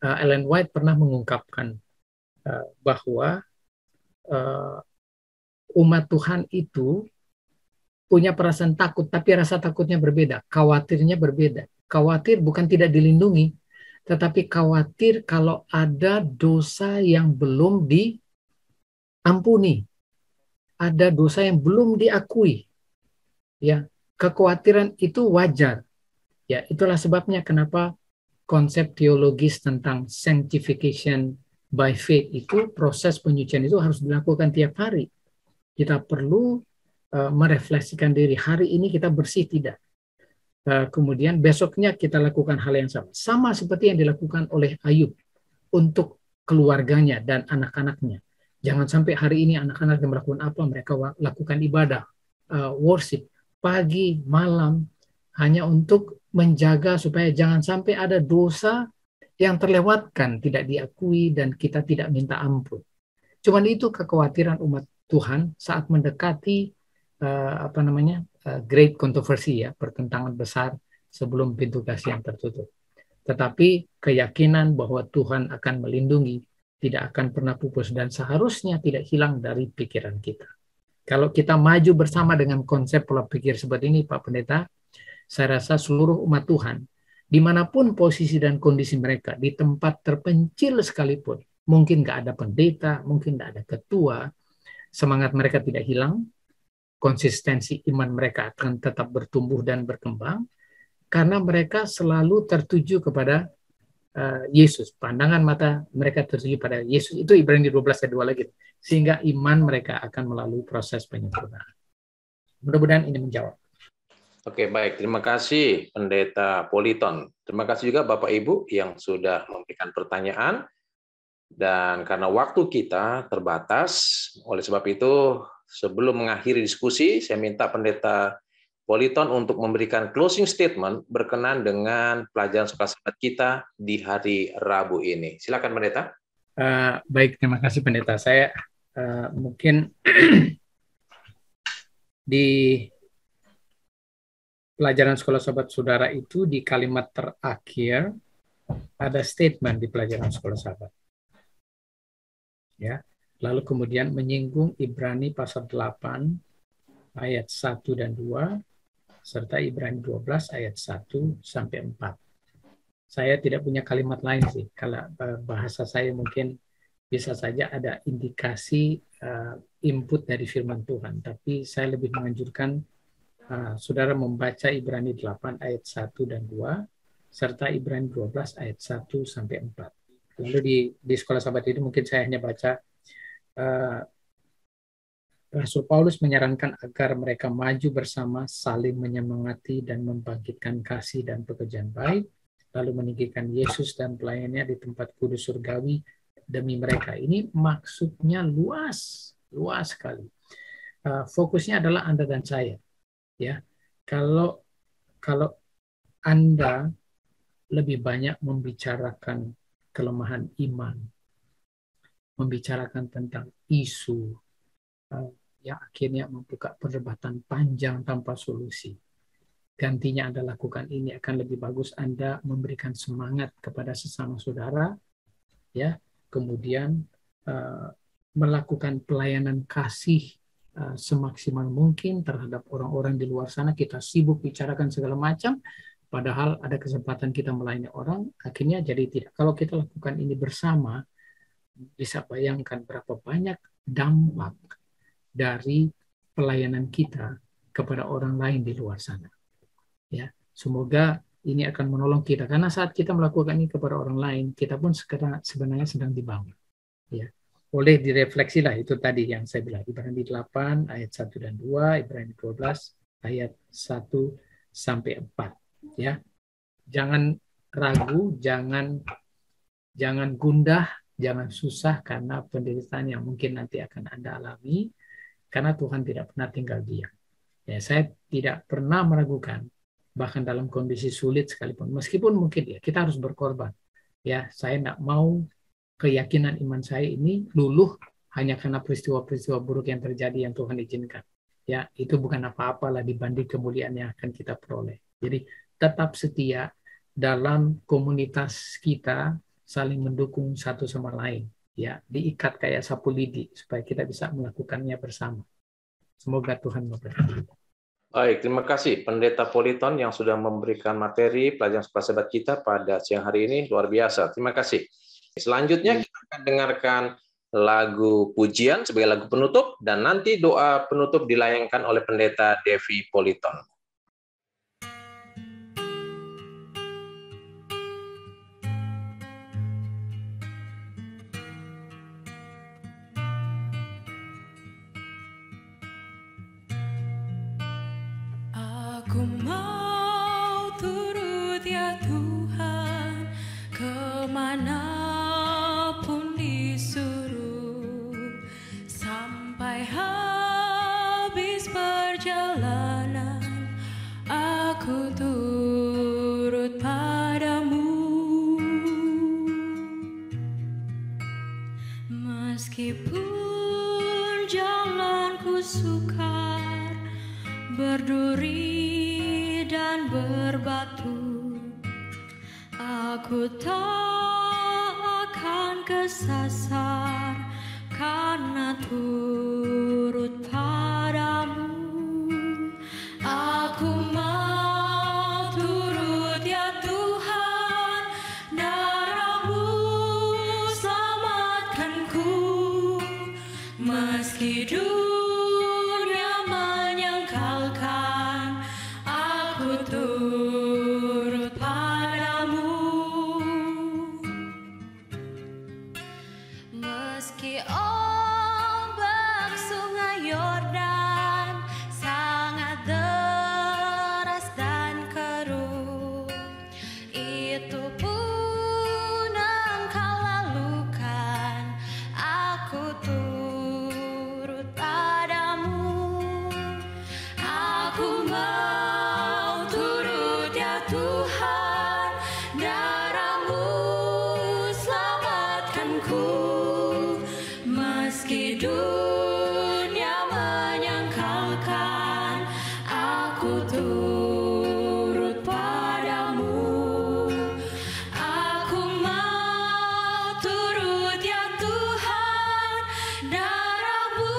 Ellen White pernah mengungkapkan bahwa umat Tuhan itu punya perasaan takut, tapi rasa takutnya berbeda, khawatirnya berbeda. Khawatir bukan tidak dilindungi, tetapi khawatir kalau ada dosa yang belum diampuni, ada dosa yang belum diakui. Ya, kekhawatiran itu wajar. Ya, itulah sebabnya kenapa konsep teologis tentang sanctification by faith itu, proses penyucian itu harus dilakukan tiap hari. Kita perlu merefleksikan diri, hari ini kita bersih tidak. Kemudian besoknya kita lakukan hal yang sama. Sama seperti yang dilakukan oleh Ayub untuk keluarganya dan anak-anaknya. Jangan sampai hari ini anak-anaknya melakukan apa, mereka lakukan ibadah, worship, pagi, malam, hanya untuk menjaga supaya jangan sampai ada dosa yang terlewatkan, tidak diakui, dan kita tidak minta ampun. Cuman itu kekhawatiran umat Tuhan saat mendekati great controversy, ya, pertentangan besar sebelum pintu kasih yang tertutup. Tetapi keyakinan bahwa Tuhan akan melindungi tidak akan pernah pupus dan seharusnya tidak hilang dari pikiran kita. Kalau kita maju bersama dengan konsep pola pikir seperti ini, Pak Pendeta, saya rasa seluruh umat Tuhan, dimanapun posisi dan kondisi mereka, di tempat terpencil sekalipun, mungkin nggak ada pendeta, mungkin nggak ada ketua, semangat mereka tidak hilang, konsistensi iman mereka akan tetap bertumbuh dan berkembang, karena mereka selalu tertuju kepada Yesus. Pandangan mata mereka tertuju pada Yesus. Itu Ibrani 12 ayat 2 lagi. Sehingga iman mereka akan melalui proses penyempurnaan. Mudah-mudahan ini menjawab. Oke, baik. Terima kasih Pendeta Politon. Terima kasih juga Bapak Ibu yang sudah memberikan pertanyaan. Dan karena waktu kita terbatas, oleh sebab itu sebelum mengakhiri diskusi, saya minta Pendeta Politon untuk memberikan closing statement berkenan dengan pelajaran Sekolah Sahabat kita di hari Rabu ini. Silakan Pendeta. Baik, terima kasih Pendeta. Saya mungkin di pelajaran Sekolah Sahabat Saudara itu di kalimat terakhir ada statement di pelajaran Sekolah Sahabat. Ya, lalu kemudian menyinggung Ibrani pasal 8 ayat 1 dan 2 serta Ibrani 12 ayat 1 sampai 4. Saya tidak punya kalimat lain sih. Kalau bahasa saya mungkin bisa saja ada indikasi input dari firman Tuhan, tapi saya lebih menganjurkan saudara membaca Ibrani 8 ayat 1 dan 2 serta Ibrani 12 ayat 1 sampai 4. Lalu di Sekolah Sahabat itu mungkin saya hanya baca Rasul Paulus menyarankan agar mereka maju bersama, saling menyemangati dan membangkitkan kasih dan pekerjaan baik, lalu meninggikan Yesus dan pelayannya di tempat kudus surgawi demi mereka. Ini maksudnya luas sekali. Fokusnya adalah Anda dan saya. Ya, kalau Anda lebih banyak membicarakan kelemahan iman, membicarakan tentang isu yang akhirnya membuka perdebatan panjang tanpa solusi. Gantinya Anda lakukan ini, akan lebih bagus Anda memberikan semangat kepada sesama saudara, ya, kemudian melakukan pelayanan kasih semaksimal mungkin terhadap orang-orang di luar sana. Kita sibuk bicarakan segala macam, padahal ada kesempatan kita melayani orang, akhirnya jadi tidak. Kalau kita lakukan ini bersama, bisa bayangkan berapa banyak dampak dari pelayanan kita kepada orang lain di luar sana. Ya, semoga ini akan menolong kita, karena saat kita melakukan ini kepada orang lain, kita pun sebenarnya sedang dibangun. Ya, boleh direfleksilah itu tadi yang saya bilang, Ibrani 8 ayat 1 dan 2, Ibrani 12 ayat 1 sampai 4. Ya, jangan ragu, jangan gundah, jangan susah karena penderitaan yang mungkin nanti akan Anda alami, karena Tuhan tidak pernah tinggal diam. Ya, saya tidak pernah meragukan, bahkan dalam kondisi sulit sekalipun, meskipun mungkin ya kita harus berkorban. Ya, saya tidak mau keyakinan iman saya ini luluh hanya karena peristiwa-peristiwa buruk yang terjadi yang Tuhan izinkan. Ya, itu bukan apa-apa lah dibanding kemuliaan yang akan kita peroleh. Jadi tetap setia dalam komunitas kita, saling mendukung satu sama lain, ya, diikat kayak sapu lidi supaya kita bisa melakukannya bersama. Semoga Tuhan memberkati. Baik, terima kasih Pendeta Politon yang sudah memberikan materi pelajaran sekolah sahabat kita pada siang hari ini, luar biasa. Terima kasih. Selanjutnya kita akan dengarkan lagu pujian sebagai lagu penutup, dan nanti doa penutup dilayangkan oleh Pendeta Devi Politon. Aku mau turut ya Tuhan, kemanapun disuruh, sampai habis perjalanan, aku turut padamu. Meskipun jalanku sukar, berduri dan berbatu, aku tak akan kesasar karena turut padamu. Aku mau turut ya Tuhan, darah-Mu selamatkanku, meski dunia menyangkalkan aku turut padamu. Meski ombak sungai Yordan sangat deras dan keruh, itu pun Engkau lalukan, aku turut padamu. Aku mau turut ya Tuhan, darah-Mu selamatkanku, meski dunia menyangkalkan aku turut padamu. Aku mau turut ya Tuhan, darah-Mu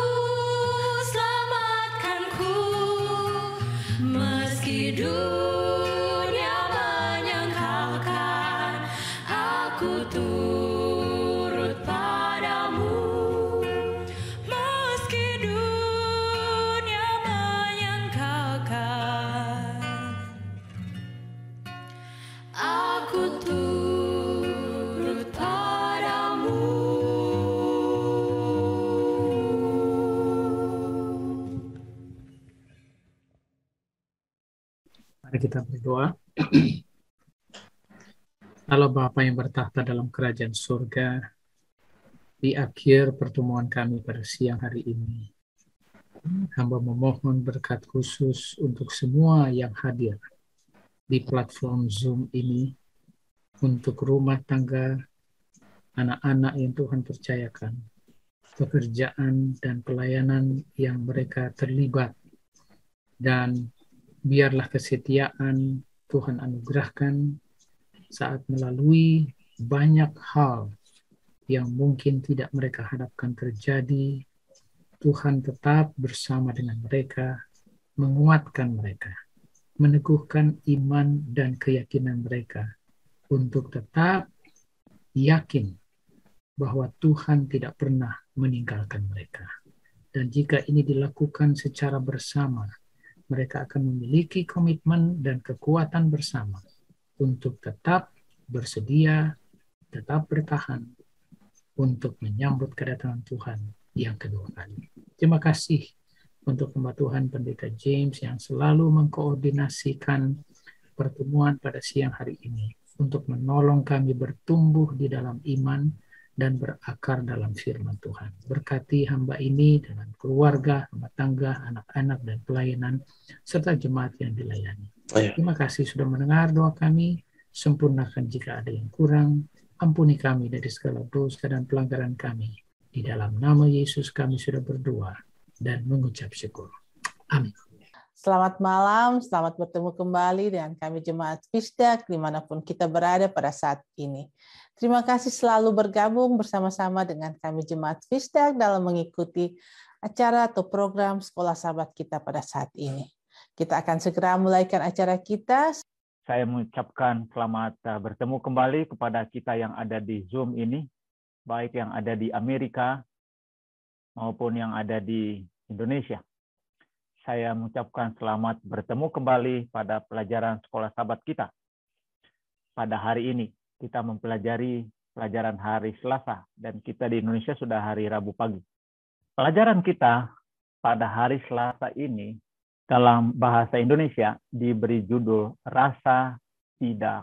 selamatkanku, meski dunia menyangkalkan aku turut padamu. Meski dunia menyangkalkan aku turut padamu. Mari kita berdoa. Allah Bapa yang bertahta dalam kerajaan surga, di akhir pertemuan kami pada siang hari ini, hamba memohon berkat khusus untuk semua yang hadir di platform Zoom ini, untuk rumah tangga, anak-anak yang Tuhan percayakan, pekerjaan dan pelayanan yang mereka terlibat, dan biarlah kesetiaan Tuhan anugerahkan saat melalui banyak hal yang mungkin tidak mereka harapkan terjadi. Tuhan tetap bersama dengan mereka, menguatkan mereka, meneguhkan iman dan keyakinan mereka untuk tetap yakin bahwa Tuhan tidak pernah meninggalkan mereka. Dan jika ini dilakukan secara bersama, mereka akan memiliki komitmen dan kekuatan bersama untuk tetap bersedia, tetap bertahan untuk menyambut kedatangan Tuhan yang kedua kali. Terima kasih untuk hamba Tuhan Pendeta James yang selalu mengkoordinasikan pertemuan pada siang hari ini untuk menolong kami bertumbuh di dalam iman dan berakar dalam firman Tuhan. Berkati hamba ini dengan keluarga, rumah tangga, anak-anak, dan pelayanan, serta jemaat yang dilayani. Terima kasih sudah mendengar doa kami. Sempurnakan jika ada yang kurang. Ampuni kami dari segala dosa dan pelanggaran kami. Di dalam nama Yesus kami sudah berdoa dan mengucap syukur. Amin. Selamat malam, selamat bertemu kembali dengan kami Jemaat Fisdak dimanapun kita berada pada saat ini. Terima kasih selalu bergabung bersama-sama dengan kami Jemaat Fisdak dalam mengikuti acara atau program Sekolah Sahabat kita pada saat ini. Kita akan segera mulaikan acara kita. Saya mengucapkan selamat bertemu kembali kepada kita yang ada di Zoom ini, baik yang ada di Amerika maupun yang ada di Indonesia. Saya mengucapkan selamat bertemu kembali pada pelajaran Sekolah Sahabat kita. Pada hari ini, kita mempelajari pelajaran hari Selasa, dan kita di Indonesia sudah hari Rabu pagi. Pelajaran kita pada hari Selasa ini, dalam bahasa Indonesia, diberi judul Rasa Tidak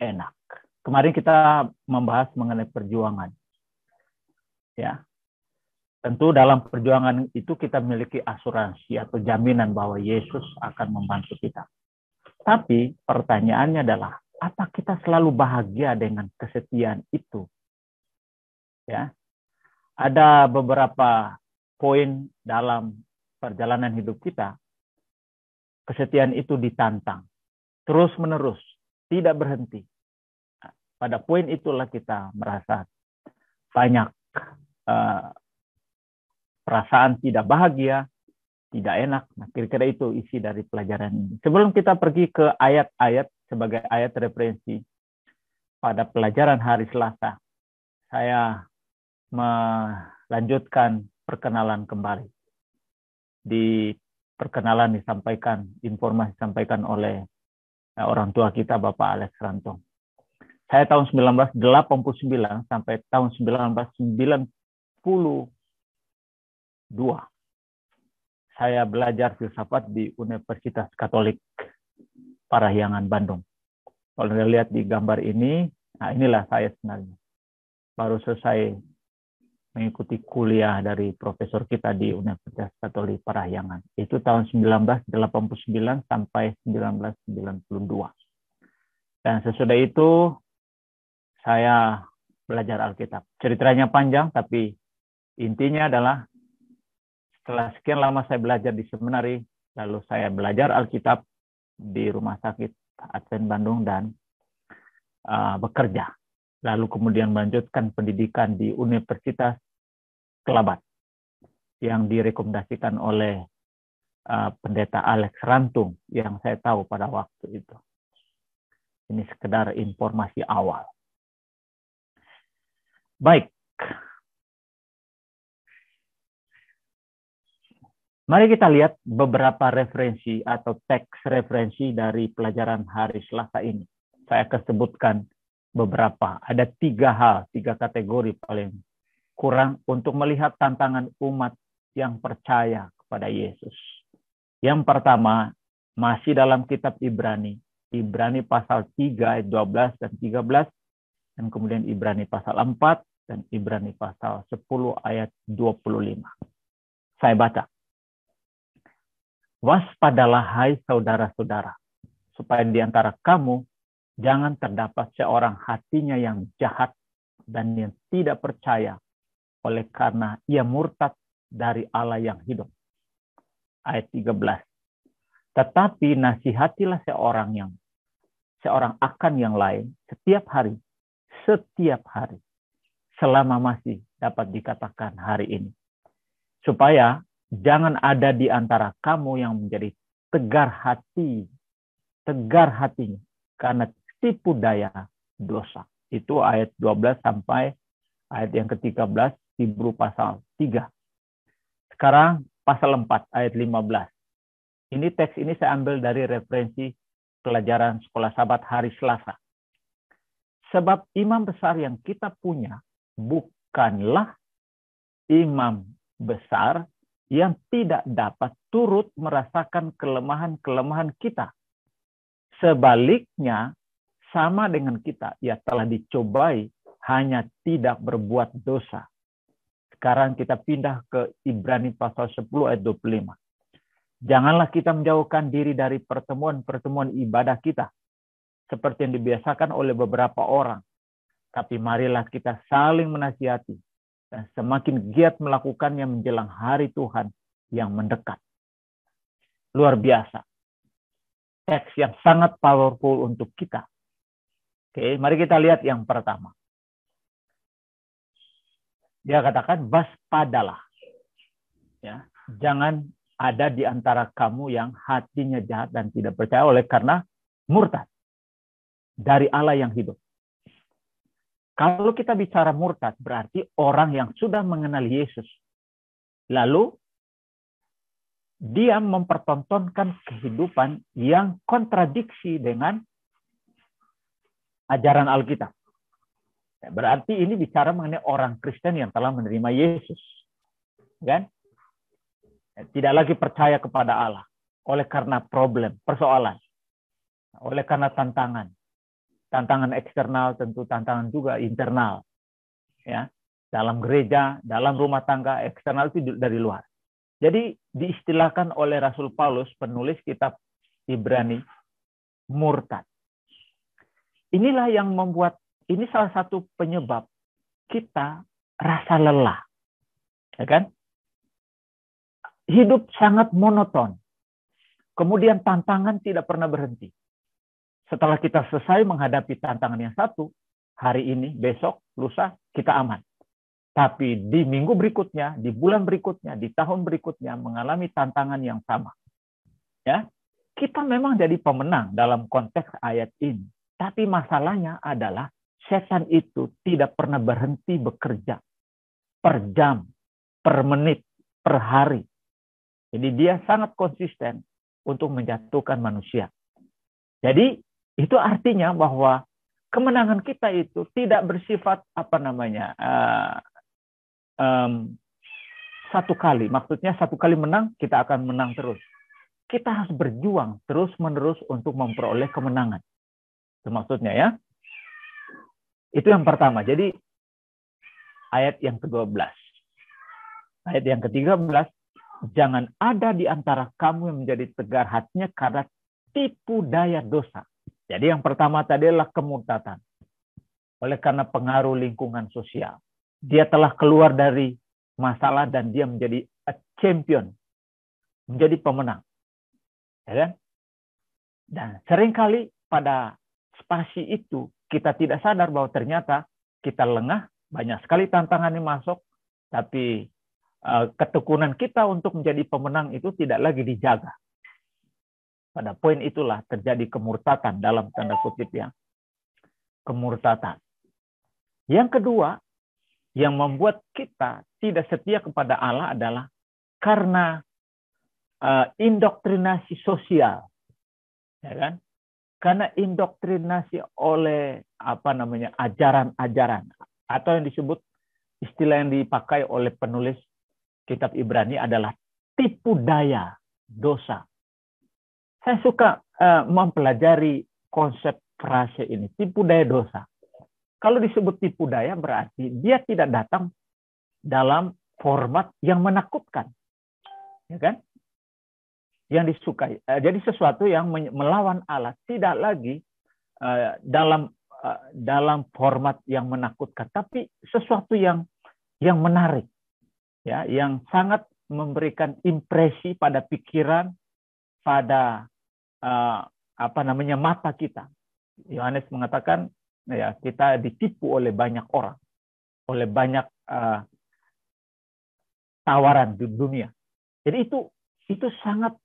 Enak. Kemarin kita membahas mengenai perjuangan. Ya. Tentu dalam perjuangan itu kita memiliki asuransi atau jaminan bahwa Yesus akan membantu kita. Tapi pertanyaannya adalah, apa kita selalu bahagia dengan kesetiaan itu? Ya, ada beberapa poin dalam perjalanan hidup kita. Kesetiaan itu ditantang, terus-menerus, tidak berhenti. Pada poin itulah kita merasa banyak perasaan tidak bahagia, tidak enak. Nah, kira-kira itu isi dari pelajaran ini. Sebelum kita pergi ke ayat-ayat sebagai ayat referensi pada pelajaran hari Selasa, saya melanjutkan perkenalan kembali. Di perkenalan disampaikan, informasi disampaikan oleh orang tua kita, Bapak Alex Rantong. Saya tahun 1989 sampai tahun 1992 saya belajar filsafat di Universitas Katolik Parahyangan, Bandung. Kalau Anda lihat di gambar ini, nah inilah saya sebenarnya. Baru selesai mengikuti kuliah dari profesor kita di Universitas Katolik Parahyangan. Itu tahun 1989 sampai 1992. Dan sesudah itu saya belajar Alkitab. Ceritanya panjang, tapi intinya adalah setelah sekian lama saya belajar di seminari, lalu saya belajar Alkitab di Rumah Sakit Advent Bandung dan bekerja. Lalu kemudian melanjutkan pendidikan di Universitas Kelabat yang direkomendasikan oleh Pendeta Alex Rantung yang saya tahu pada waktu itu. Ini sekedar informasi awal. Baik. Mari kita lihat beberapa referensi atau teks referensi dari pelajaran hari Selasa ini. Saya akan sebutkan beberapa. Ada 3 hal, 3 kategori paling kurang untuk melihat tantangan umat yang percaya kepada Yesus. Yang pertama, masih dalam kitab Ibrani. Ibrani pasal 3 ayat 12 dan 13. Dan kemudian Ibrani pasal 4 dan Ibrani pasal 10 ayat 25. Saya baca. Waspadalah hai saudara-saudara, supaya di antara kamu jangan terdapat seorang hatinya yang jahat dan yang tidak percaya oleh karena ia murtad dari Allah yang hidup. Ayat 13. Tetapi nasihatilah seorang akan yang lain setiap hari, selama masih dapat dikatakan hari ini. Supaya jangan ada di antara kamu yang menjadi tegar hatinya karena tipu daya dosa. Itu ayat 12 sampai ayat yang ke-13 Hebrew pasal 3. Sekarang pasal 4 ayat 15. Ini teks ini saya ambil dari referensi pelajaran Sekolah Sahabat hari Selasa. Sebab imam besar yang kita punya bukanlah imam besar yang tidak dapat turut merasakan kelemahan-kelemahan kita. Sebaliknya, sama dengan kita, ia telah dicobai, hanya tidak berbuat dosa. Sekarang kita pindah ke Ibrani pasal 10 ayat 25. Janganlah kita menjauhkan diri dari pertemuan-pertemuan ibadah kita, seperti yang dibiasakan oleh beberapa orang. Tapi marilah kita saling menasihati, dan semakin giat melakukannya menjelang hari Tuhan yang mendekat. luar biasa. Teks yang sangat powerful untuk kita. Oke, mari kita lihat yang pertama. Dia katakan, waspadalah. Ya, jangan ada di antara kamu yang hatinya jahat dan tidak percaya oleh karena murtad dari Allah yang hidup. Kalau kita bicara murtad, berarti orang yang sudah mengenal Yesus. Lalu, dia mempertontonkan kehidupan yang kontradiksi dengan ajaran Alkitab. Berarti ini bicara mengenai orang Kristen yang telah menerima Yesus. Kan? Tidak lagi percaya kepada Allah. Oleh karena problem, persoalan. Oleh karena tantangan. Tantangan eksternal, tentu tantangan juga internal. Ya, dalam gereja, dalam rumah tangga, eksternal itu dari luar. Jadi diistilahkan oleh Rasul Paulus, penulis kitab Ibrani, murtad. Inilah yang membuat, ini salah satu penyebab kita rasa lelah. Ya kan? Hidup sangat monoton. Kemudian tantangan tidak pernah berhenti. Setelah kita selesai menghadapi tantangan yang satu, hari ini, besok, lusa, kita aman. Tapi di minggu berikutnya, di bulan berikutnya, di tahun berikutnya, mengalami tantangan yang sama. Ya, kita memang jadi pemenang dalam konteks ayat ini. Tapi masalahnya adalah setan itu tidak pernah berhenti bekerja per jam, per menit, per hari. Jadi dia sangat konsisten untuk menjatuhkan manusia. Jadi itu artinya bahwa kemenangan kita itu tidak bersifat satu kali. Maksudnya satu kali menang, kita akan menang terus. Kita harus berjuang terus-menerus untuk memperoleh kemenangan. Itu maksudnya ya. Itu yang pertama. Jadi ayat yang ke-12. Ayat yang ke-13. Jangan ada di antara kamu yang menjadi tegar hatinya karena tipu daya dosa. Jadi yang pertama tadi adalah kemurtadan. Oleh karena pengaruh lingkungan sosial. Dia telah keluar dari masalah dan dia menjadi a champion. Menjadi pemenang. Ya kan? Dan seringkali pada spasi itu kita tidak sadar bahwa ternyata kita lengah, banyak sekali tantangan yang masuk, tapi ketekunan kita untuk menjadi pemenang itu tidak lagi dijaga. Pada poin itulah terjadi kemurtatan dalam tanda kutip ya. Kemurtatan. Yang kedua, yang membuat kita tidak setia kepada Allah adalah karena indoktrinasi sosial. Ya kan? Karena indoktrinasi oleh ajaran-ajaran atau yang disebut istilah yang dipakai oleh penulis kitab Ibrani adalah tipu daya dosa. Saya suka mempelajari konsep frase ini, tipu daya dosa. Kalau disebut tipu daya berarti dia tidak datang dalam format yang menakutkan. Ya kan? Yang disukai. Jadi sesuatu yang melawan Allah tidak lagi dalam format yang menakutkan, tapi sesuatu yang menarik, ya, yang sangat memberikan impresi pada pikiran, pada mata kita. Yohanes mengatakan, ya, kita ditipu oleh banyak orang, oleh banyak tawaran di dunia. Jadi itu sangat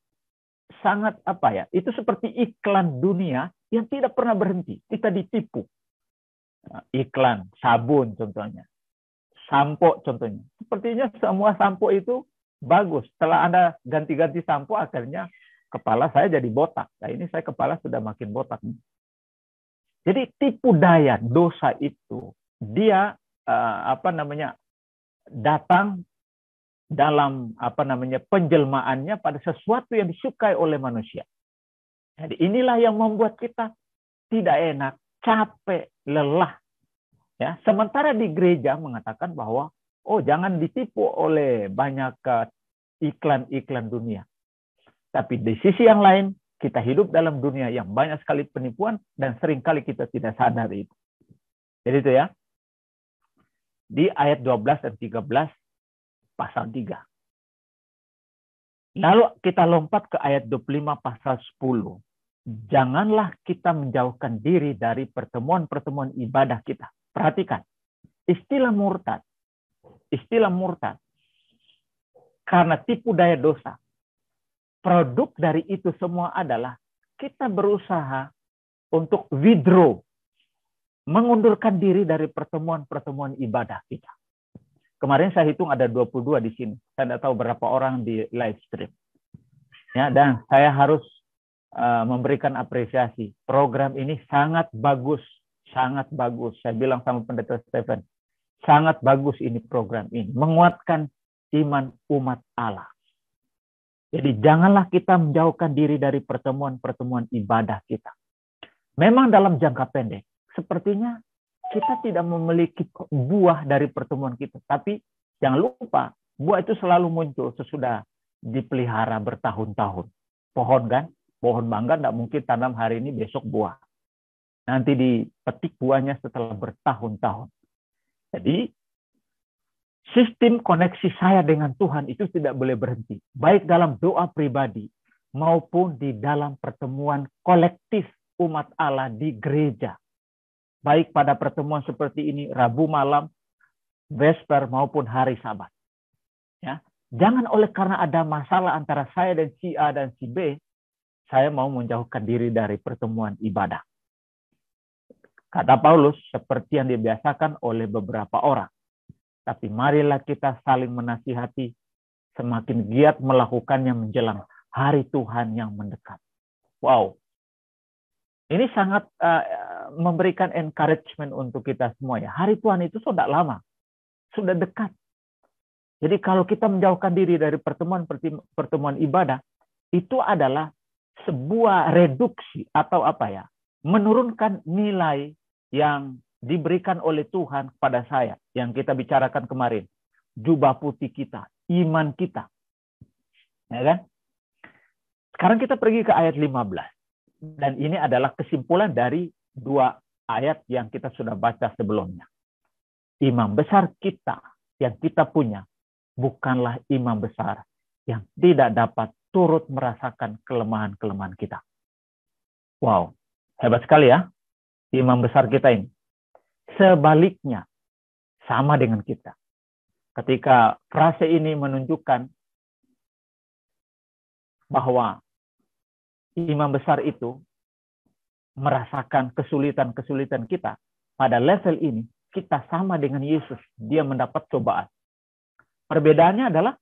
itu seperti iklan dunia yang tidak pernah berhenti. Kita ditipu. Iklan sabun contohnya, sampo contohnya. Sepertinya semua sampo itu bagus. Setelah Anda ganti-ganti sampo, akhirnya kepala saya jadi botak. Nah, ini saya kepala sudah makin botak. Jadi tipu daya dosa itu dia datang dalam penjelmaannya pada sesuatu yang disukai oleh manusia. Jadi inilah yang membuat kita tidak enak, capek, lelah. Ya, sementara di gereja mengatakan bahwa jangan ditipu oleh banyak iklan-iklan dunia. Tapi di sisi yang lain kita hidup dalam dunia yang banyak sekali penipuan dan seringkali kita tidak sadar itu. Jadi itu ya. Di ayat 12 dan 13 pasal 3. Lalu kita lompat ke ayat 25 pasal 10. Janganlah kita menjauhkan diri dari pertemuan-pertemuan ibadah kita. Perhatikan, istilah murtad. Istilah murtad. Karena tipu daya dosa. Produk dari itu semua adalah kita berusaha untuk withdraw. Mengundurkan diri dari pertemuan-pertemuan ibadah kita. Kemarin saya hitung ada 22 di sini. Saya tidak tahu berapa orang di live stream. Ya, dan saya harus memberikan apresiasi. Program ini sangat bagus. Sangat bagus. Saya bilang sama Pendeta Stephen. Sangat bagus ini program ini. Menguatkan iman umat Allah. Jadi janganlah kita menjauhkan diri dari pertemuan-pertemuan ibadah kita. Memang dalam jangka pendek, sepertinya kita tidak memiliki buah dari pertemuan kita. Tapi jangan lupa, buah itu selalu muncul sesudah dipelihara bertahun-tahun. Pohon kan? Pohon mangga tidak mungkin tanam hari ini, besok buah. Nanti dipetik buahnya setelah bertahun-tahun. Jadi, sistem koneksi saya dengan Tuhan itu tidak boleh berhenti. Baik dalam doa pribadi, maupun di dalam pertemuan kolektif umat Allah di gereja. Baik pada pertemuan seperti ini, Rabu malam, Vesper, maupun hari Sabat. Ya. Jangan oleh karena ada masalah antara saya dan si A dan si B, saya mau menjauhkan diri dari pertemuan ibadah. Kata Paulus, seperti yang dibiasakan oleh beberapa orang. Tapi marilah kita saling menasihati, semakin giat melakukannya menjelang hari Tuhan yang mendekat. Wow. Ini sangat memberikan encouragement untuk kita semua ya. Hari Tuhan itu sudah lama, sudah dekat. Jadi kalau kita menjauhkan diri dari pertemuan ibadah, itu adalah sebuah reduksi atau apa ya, menurunkan nilai yang diberikan oleh Tuhan kepada saya, yang kita bicarakan kemarin, jubah putih kita, iman kita, ya kan? Sekarang kita pergi ke ayat 15, dan ini adalah kesimpulan dari 2 ayat yang kita sudah baca sebelumnya. Imam besar kita yang kita punya bukanlah imam besar yang tidak dapat turut merasakan kelemahan-kelemahan kita. Wow, hebat sekali ya, imam besar kita ini. Sebaliknya, sama dengan kita. Ketika frase ini menunjukkan bahwa imam besar itu merasakan kesulitan-kesulitan kita, pada level ini, kita sama dengan Yesus. Dia mendapat cobaan. Perbedaannya adalah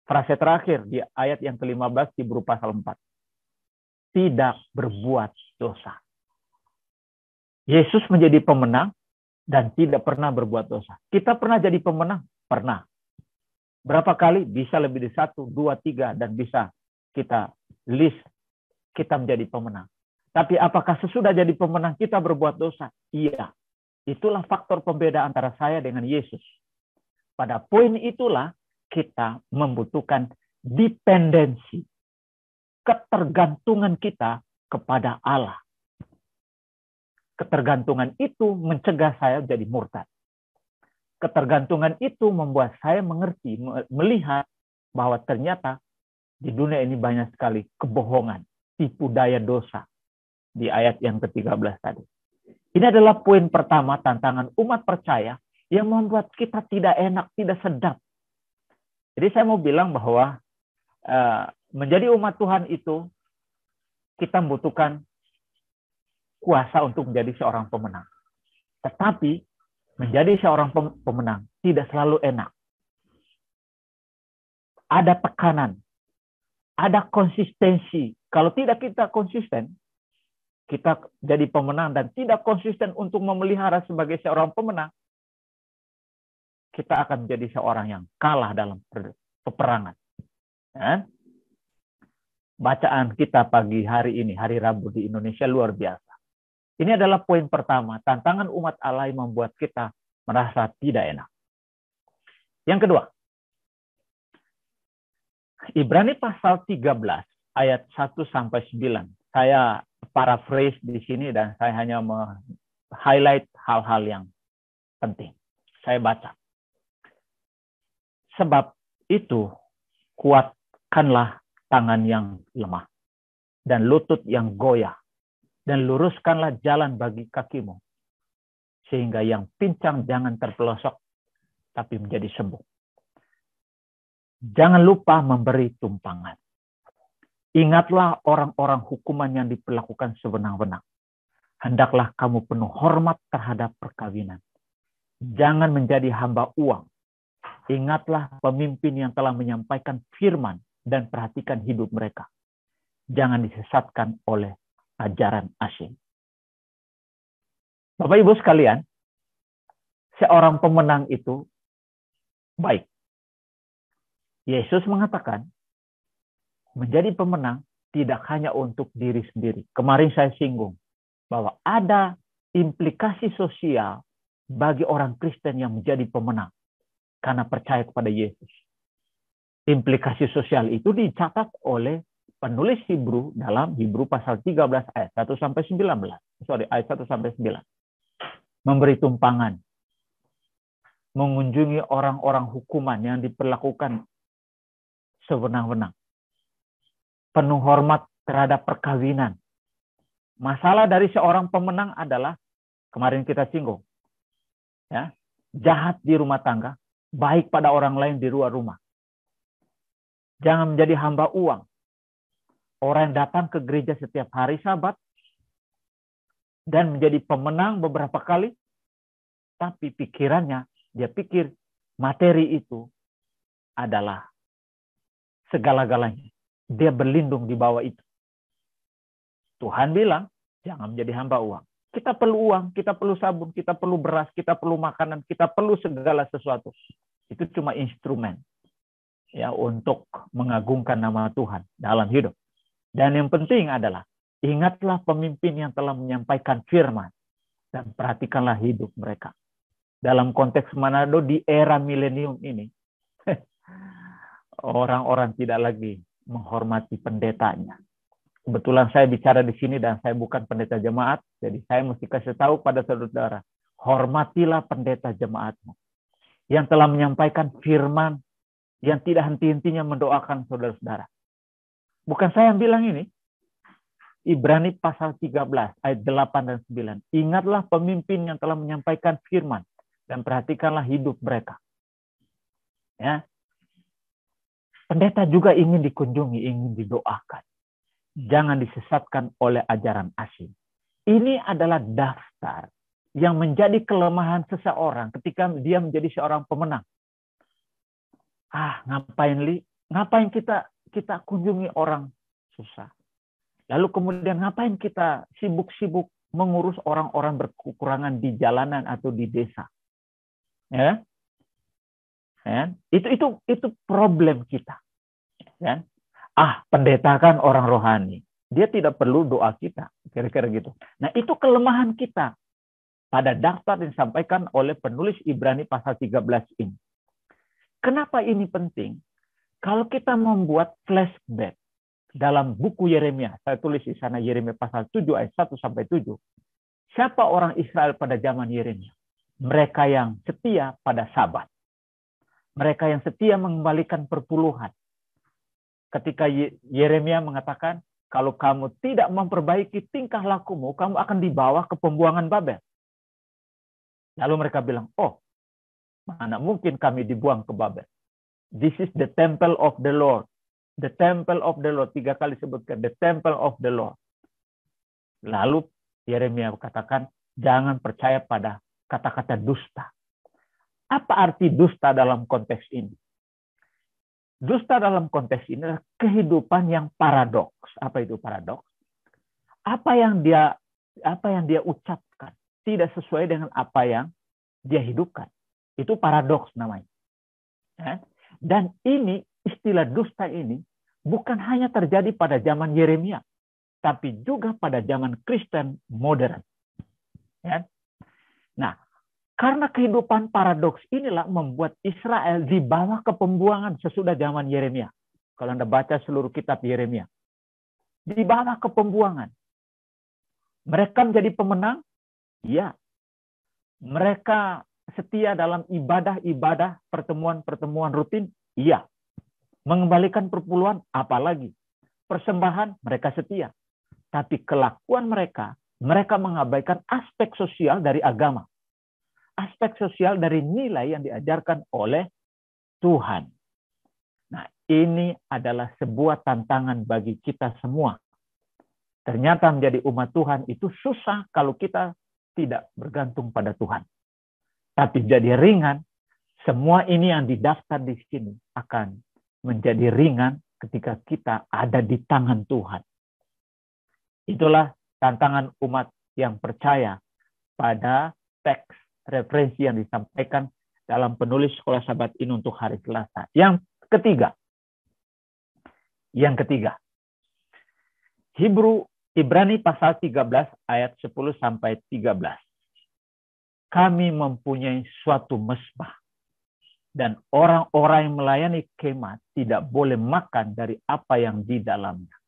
frase terakhir di ayat yang ke-15 di Hebrew pasal 4. Tidak berbuat dosa. Yesus menjadi pemenang dan tidak pernah berbuat dosa. Kita pernah jadi pemenang? Pernah. Berapa kali? Bisa lebih dari 1, 2, 3, dan bisa kita list kita menjadi pemenang. Tapi apakah sesudah jadi pemenang kita berbuat dosa? Iya. Itulah faktor pembeda antara saya dengan Yesus. Pada poin itulah kita membutuhkan dependensi, ketergantungan kita kepada Allah. Ketergantungan itu mencegah saya jadi murtad. Ketergantungan itu membuat saya mengerti, melihat bahwa ternyata di dunia ini banyak sekali kebohongan, tipu daya dosa di ayat yang ke-13 tadi. Ini adalah poin pertama, tantangan umat percaya yang membuat kita tidak enak, tidak sedap. Jadi saya mau bilang bahwa menjadi umat Tuhan itu kita membutuhkan kuasa untuk menjadi seorang pemenang. Tetapi menjadi seorang pemenang tidak selalu enak. Ada tekanan, ada konsistensi. Kalau tidak kita konsisten, kita jadi pemenang dan tidak konsisten untuk memelihara sebagai seorang pemenang, kita akan menjadi seorang yang kalah dalam peperangan. Ya? Bacaan kita pagi hari ini, hari Rabu di Indonesia luar biasa. Ini adalah poin pertama, tantangan umat Allah yang membuat kita merasa tidak enak. Yang kedua, Ibrani pasal 13 ayat 1-9. Saya paraphrase di sini dan saya hanya highlight hal-hal yang penting. Saya baca. Sebab itu kuatkanlah tangan yang lemah dan lutut yang goyah, dan luruskanlah jalan bagi kakimu, sehingga yang pincang jangan terpelosok, tapi menjadi sembuh. Jangan lupa memberi tumpangan. Ingatlah orang-orang hukuman yang diperlakukan sewenang-wenang. Hendaklah kamu penuh hormat terhadap perkawinan. Jangan menjadi hamba uang. Ingatlah pemimpin yang telah menyampaikan firman dan perhatikan hidup mereka. Jangan disesatkan oleh ajaran asing. Bapak Ibu sekalian, seorang pemenang itu baik. Yesus mengatakan, menjadi pemenang tidak hanya untuk diri sendiri. Kemarin saya singgung bahwa ada implikasi sosial bagi orang Kristen yang menjadi pemenang karena percaya kepada Yesus. Implikasi sosial itu dicatat oleh penulis Hebrew dalam Hebrew pasal 13 ayat 1 sampai 19. Ayat 1 sampai 9. Memberi tumpangan, mengunjungi orang-orang hukuman yang diperlakukan sewenang-wenang, penuh hormat terhadap perkawinan. Masalah dari seorang pemenang adalah, kemarin kita singgung, ya, jahat di rumah tangga, baik pada orang lain di luar rumah. Jangan menjadi hamba uang. Orang yang datang ke gereja setiap hari Sabat dan menjadi pemenang beberapa kali, tapi pikirannya, dia pikir materi itu adalah segala-galanya. Dia berlindung di bawah itu. Tuhan bilang, jangan menjadi hamba uang. Kita perlu uang, kita perlu sabun, kita perlu beras, kita perlu makanan, kita perlu segala sesuatu. Itu cuma instrumen ya untuk mengagungkan nama Tuhan dalam hidup. Dan yang penting adalah, ingatlah pemimpin yang telah menyampaikan firman dan perhatikanlah hidup mereka. Dalam konteks Manado di era milenium ini, orang-orang tidak lagi menghormati pendetanya. Kebetulan saya bicara di sini dan saya bukan pendeta jemaat, jadi saya mesti kasih tahu pada saudara-saudara, hormatilah pendeta jemaatmu yang telah menyampaikan firman yang tidak henti-hentinya mendoakan saudara-saudara. Bukan saya yang bilang ini. Ibrani pasal 13 ayat 8 dan 9. Ingatlah pemimpin yang telah menyampaikan firman dan perhatikanlah hidup mereka. Ya. Pendeta juga ingin dikunjungi, ingin didoakan. Jangan disesatkan oleh ajaran asing. Ini adalah daftar yang menjadi kelemahan seseorang ketika dia menjadi seorang pemenang. Ngapain kita kunjungi orang susah. Lalu kemudian ngapain kita sibuk-sibuk mengurus orang-orang berkekurangan di jalanan atau di desa. Ya. Ya. Itu problem kita. Ya. Pendeta kan orang rohani. Dia tidak perlu doa kita. Kira-kira gitu. Nah, itu kelemahan kita pada daftar yang disampaikan oleh penulis Ibrani pasal 13 ini. Kenapa ini penting? Kalau kita membuat flashback dalam buku Yeremia, saya tulis di sana Yeremia pasal 7 ayat 1 sampai 7. Siapa orang Israel pada zaman Yeremia? Mereka yang setia pada Sabat. Mereka yang setia mengembalikan perpuluhan. Ketika Yeremia mengatakan, kalau kamu tidak memperbaiki tingkah lakumu, kamu akan dibawa ke pembuangan Babel. Lalu mereka bilang, mana mungkin kami dibuang ke Babel. This is the temple of the Lord. The temple of the Lord. 3 kali sebutkan, the temple of the Lord. Lalu Yeremia katakan, jangan percaya pada kata-kata dusta. Apa arti dusta dalam konteks ini? Dusta dalam konteks ini adalah kehidupan yang paradoks. Apa itu paradoks? Apa yang dia ucapkan tidak sesuai dengan apa yang dia hidupkan. Itu paradoks namanya. Ya? Dan ini, istilah dusta ini bukan hanya terjadi pada zaman Yeremia, tapi juga pada zaman Kristen modern. Ya? Nah, karena kehidupan paradoks inilah membuat Israel dibawa ke pembuangan sesudah zaman Yeremia. Kalau Anda baca seluruh kitab Yeremia. Dibawa ke pembuangan. Mereka menjadi pemenang? Ya. Mereka setia dalam ibadah-ibadah, pertemuan-pertemuan rutin? Iya. Mengembalikan perpuluhan, apalagi. Persembahan, mereka setia. Tapi kelakuan mereka mengabaikan aspek sosial dari agama. Aspek sosial dari nilai yang diajarkan oleh Tuhan. Nah, ini adalah sebuah tantangan bagi kita semua. Ternyata menjadi umat Tuhan itu susah kalau kita tidak bergantung pada Tuhan. Tapi jadi ringan, semua ini yang didaftar di sini akan menjadi ringan ketika kita ada di tangan Tuhan. Itulah tantangan umat yang percaya pada teks referensi yang disampaikan dalam penulis Sekolah Sabat ini untuk hari Selasa. Yang ketiga, Ibrani pasal 13 ayat 10 sampai 13. Kami mempunyai suatu mesbah, dan orang-orang yang melayani kemah tidak boleh makan dari apa yang di dalamnya.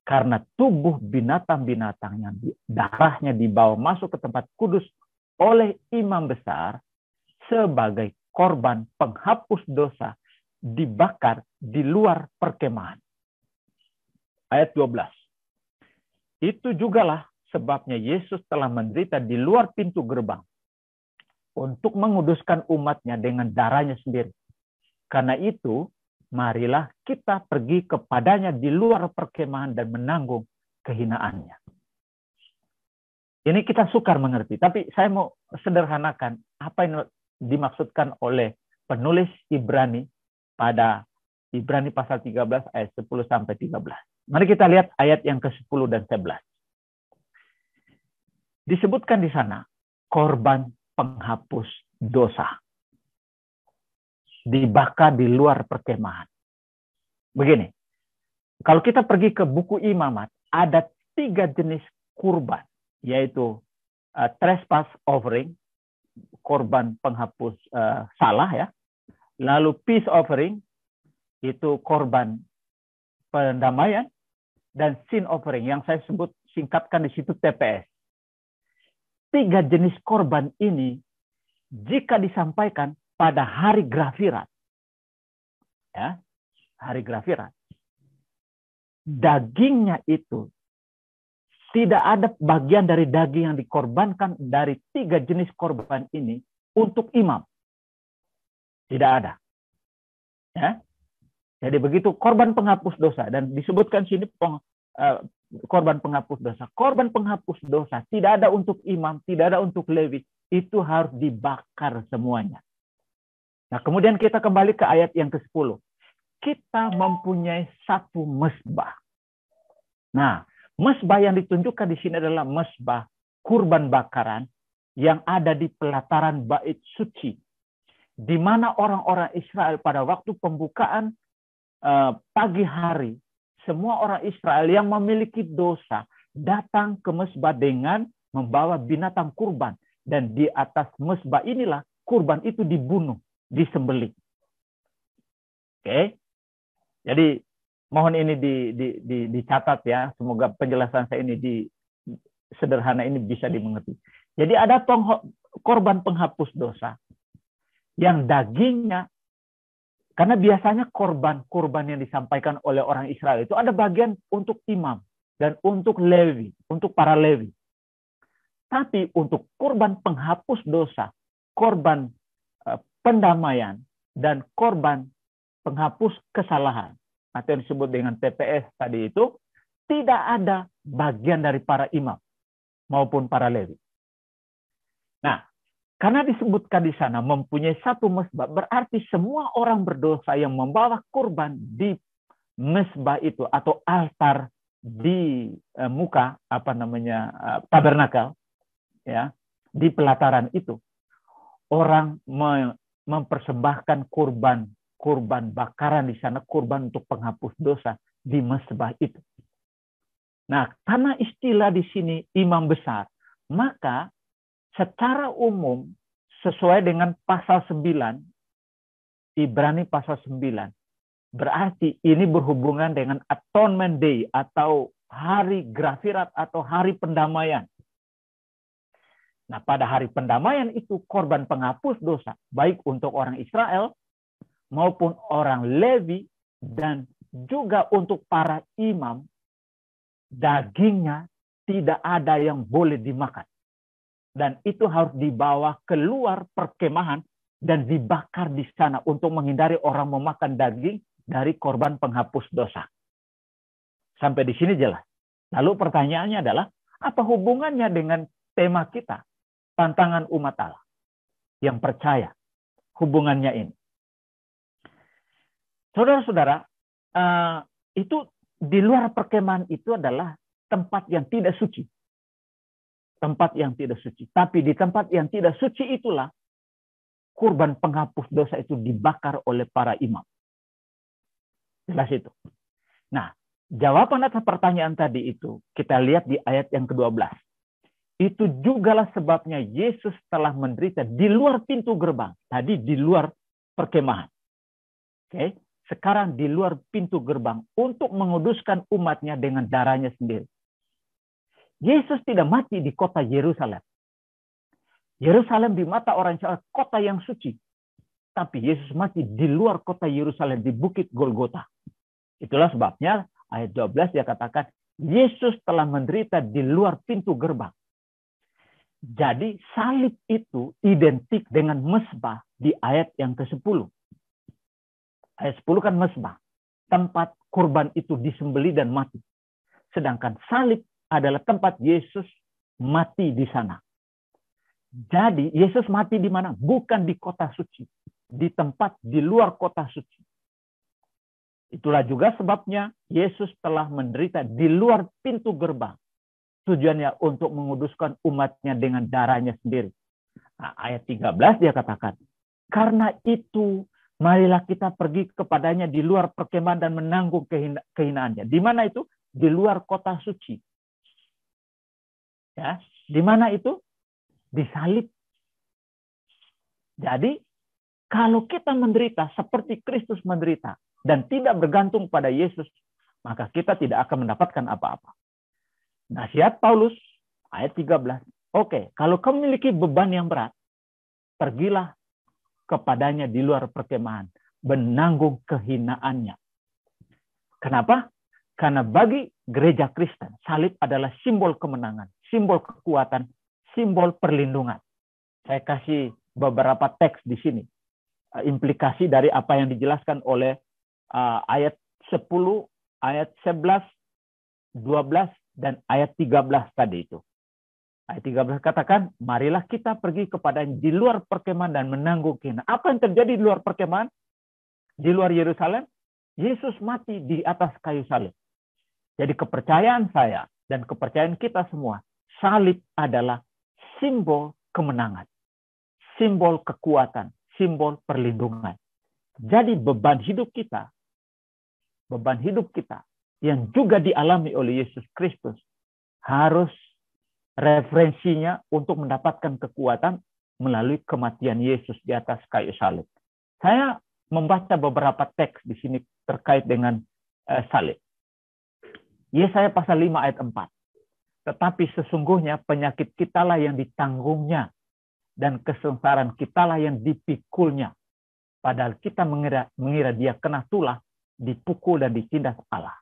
Karena tubuh binatang-binatang yang darahnya dibawa masuk ke tempat kudus oleh imam besar sebagai korban penghapus dosa dibakar di luar perkemahan. Ayat 12. Itu jugalah sebabnya Yesus telah menderita di luar pintu gerbang untuk menguduskan umatnya dengan darahnya sendiri. Karena itu, marilah kita pergi kepadanya di luar perkemahan dan menanggung kehinaannya. Ini kita sukar mengerti, tapi saya mau sederhanakan apa yang dimaksudkan oleh penulis Ibrani pada Ibrani pasal 13 ayat 10 sampai 13. Mari kita lihat ayat yang ke-10 dan 11. Disebutkan di sana korban penghapus dosa dibakar di luar perkemahan. Begini, kalau kita pergi ke buku Imamat, ada 3 jenis kurban, yaitu trespass offering, korban penghapus salah ya. Lalu peace offering, itu korban pendamaian, dan sin offering yang saya sebut singkatkan di situ TPS. 3 jenis korban ini jika disampaikan pada hari Grafirat, ya, hari Grafirat, dagingnya itu tidak ada bagian dari daging yang dikorbankan dari 3 jenis korban ini untuk imam. Tidak ada. Ya. Jadi begitu korban penghapus dosa, dan disebutkan sini korban penghapus dosa. Korban penghapus dosa tidak ada untuk imam, tidak ada untuk Lewi. Itu harus dibakar semuanya. Nah, kemudian kita kembali ke ayat yang ke-10. Kita mempunyai satu mesbah. Nah, mesbah yang ditunjukkan di sini adalah mesbah kurban bakaran yang ada di pelataran bait suci, di mana orang-orang Israel pada waktu pembukaan pagi hari, semua orang Israel yang memiliki dosa datang ke mesbah dengan membawa binatang kurban, dan di atas mesbah inilah kurban itu dibunuh, disembelih. Oke, jadi mohon ini dicatat ya. Semoga penjelasan saya ini sederhana ini bisa dimengerti. Jadi ada korban penghapus dosa yang dagingnya, karena biasanya korban yang disampaikan oleh orang Israel itu ada bagian untuk imam dan untuk Lewi, untuk para Lewi. Tapi untuk korban penghapus dosa, korban pendamaian, dan korban penghapus kesalahan, atau yang disebut dengan TPS tadi itu, tidak ada bagian dari para imam maupun para Lewi. Nah, karena disebutkan di sana mempunyai satu mesbah, berarti semua orang berdosa yang membawa kurban di mesbah itu atau altar di muka tabernakel, ya, di pelataran itu, orang mempersembahkan kurban bakaran di sana, kurban untuk penghapus dosa di mesbah itu. Nah, karena istilah di sini imam besar, maka secara umum sesuai dengan pasal 9, Ibrani pasal 9, berarti ini berhubungan dengan Atonement Day atau hari Grafirat atau hari pendamaian. Nah, pada hari pendamaian itu korban penghapus dosa, baik untuk orang Israel maupun orang Lewi Dan juga untuk para imam, dagingnya tidak ada yang boleh dimakan. Dan itu harus dibawa keluar perkemahan dan dibakar di sana untuk menghindari orang memakan daging dari korban penghapus dosa. Sampai di sini jelas. Lalu pertanyaannya adalah, apa hubungannya dengan tema kita, tantangan umat Allah yang percaya? Hubungannya ini. Saudara-saudara, itu di luar perkemahan itu adalah tempat yang tidak suci. Tempat yang tidak suci. Tapi di tempat yang tidak suci itulah kurban penghapus dosa itu dibakar oleh para imam. Jelas itu. Nah, jawaban atas pertanyaan tadi itu kita lihat di ayat yang ke-12. Itu jugalah sebabnya Yesus telah menderita di luar pintu gerbang. Tadi di luar perkemahan. Oke. Sekarang di luar pintu gerbang untuk menguduskan umatnya dengan darahnya sendiri. Yesus tidak mati di kota Yerusalem. Yerusalem di mata orang Israel kota yang suci. Tapi Yesus mati di luar kota Yerusalem di Bukit Golgota. Itulah sebabnya ayat 12 dia katakan Yesus telah menderita di luar pintu gerbang. Jadi salib itu identik dengan mezbah di ayat yang ke-10. Ayat 10 kan mezbah, tempat kurban itu disembelih dan mati. Sedangkan salib adalah tempat Yesus mati di sana. Jadi Yesus mati di mana? Bukan di kota suci, di tempat di luar kota suci. Itulah juga sebabnya Yesus telah menderita di luar pintu gerbang. Tujuannya untuk menguduskan umatnya dengan darahnya sendiri. Nah, ayat 13 dia katakan, karena itu marilah kita pergi kepadanya di luar perkemahan dan menanggung kehinaannya. Di mana itu? Di luar kota suci. Ya, di mana itu? Disalib. Jadi, kalau kita menderita seperti Kristus menderita dan tidak bergantung pada Yesus, maka kita tidak akan mendapatkan apa-apa. Nasihat Paulus, ayat 13. Oke, kalau kamu memiliki beban yang berat, pergilah kepadanya di luar perkemahan, menanggung kehinaannya. Kenapa? Karena bagi gereja Kristen, salib adalah simbol kemenangan, simbol kekuatan, simbol perlindungan. Saya kasih beberapa teks di sini, implikasi dari apa yang dijelaskan oleh ayat 10, ayat 11, 12, dan ayat 13 tadi itu. Ayat 13 katakan, marilah kita pergi kepada di luar perkemahan dan menanggung kehinaan. Apa yang terjadi di luar perkemahan? Di luar Yerusalem, Yesus mati di atas kayu salib. Jadi kepercayaan saya dan kepercayaan kita semua, salib adalah simbol kemenangan, simbol kekuatan, simbol perlindungan. Jadi beban hidup kita yang juga dialami oleh Yesus Kristus harus referensinya untuk mendapatkan kekuatan melalui kematian Yesus di atas kayu salib. Saya membaca beberapa teks di sini terkait dengan salib. Yesaya pasal 5 ayat 4. Tetapi sesungguhnya penyakit kitalah yang ditanggungnya dan kesengsaraan kitalah yang dipikulnya. Padahal kita mengira dia kena tulah, dipukul dan ditindas Allah.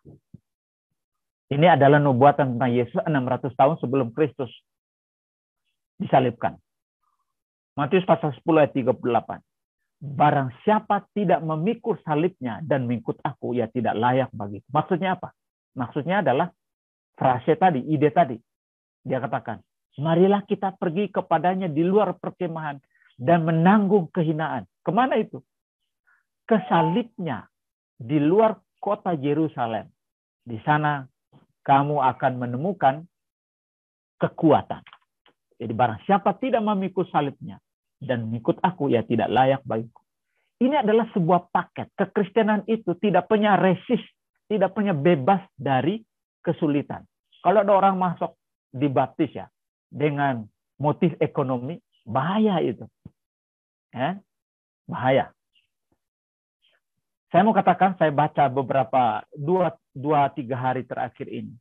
Ini adalah nubuatan tentang Yesus 600 tahun sebelum Kristus disalibkan. Matius pasal 10 ayat 38. Barang siapa tidak memikul salibnya dan mengikut aku, ya tidak layak bagiku. Maksudnya apa? Maksudnya adalah frase tadi, ide tadi. Dia katakan, marilah kita pergi kepadanya di luar perkemahan dan menanggung kehinaan. Kemana itu? Ke salibnya di luar kota Yerusalem. Di sana kamu akan menemukan kekuatan. Jadi barang siapa tidak memikul salibnya dan mengikut aku, ya tidak layak bagiku. Ini adalah sebuah paket. Kekristenan itu tidak punya resist, tidak punya bebas dari kesulitan. Kalau ada orang masuk dibaptis ya dengan motif ekonomi, bahaya itu. Ya, bahaya. Saya mau katakan, saya baca beberapa 2-3 hari terakhir ini.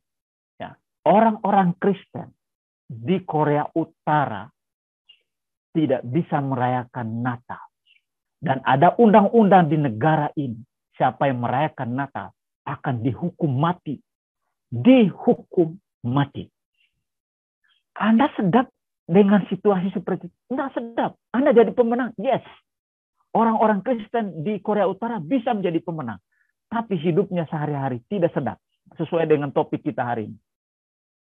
Ya, orang-orang Kristen di Korea Utara tidak bisa merayakan Natal. Dan ada undang-undang di negara ini. siapa yang merayakan Natal akan dihukum mati. Dihukum mati. Anda sedap dengan situasi seperti itu? Tidak sedap. Anda jadi pemenang? Yes. Orang-orang Kristen di Korea Utara bisa menjadi pemenang. Tapi hidupnya sehari-hari tidak sedap. Sesuai dengan topik kita hari ini.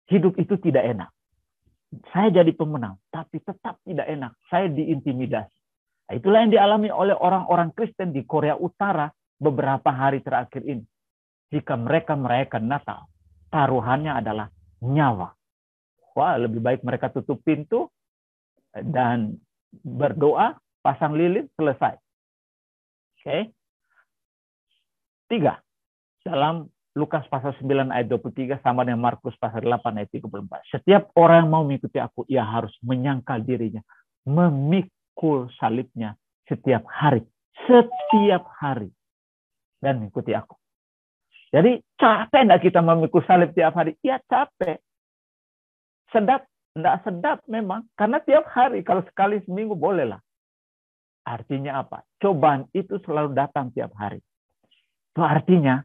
Hidup itu tidak enak. Saya jadi pemenang, tapi tetap tidak enak. Saya diintimidasi. Nah, itulah yang dialami oleh orang-orang Kristen di Korea Utara beberapa hari terakhir ini. Jika mereka merayakan Natal, taruhannya adalah nyawa. Wah, lebih baik mereka tutup pintu dan berdoa, pasang lilin, selesai. Oke. 3. Dalam Lukas pasal 9 ayat 23 sama dengan Markus pasal 8 ayat 34. Setiap orang yang mau mengikuti aku, ia harus menyangkal dirinya, memikul salibnya setiap hari. Setiap hari. Dan mengikuti aku. Jadi capek enggak kita memikul salib tiap hari? Ya capek. Sedap? Enggak sedap memang. Karena tiap hari, kalau sekali seminggu bolehlah. Artinya apa? Cobaan itu selalu datang tiap hari. Itu artinya,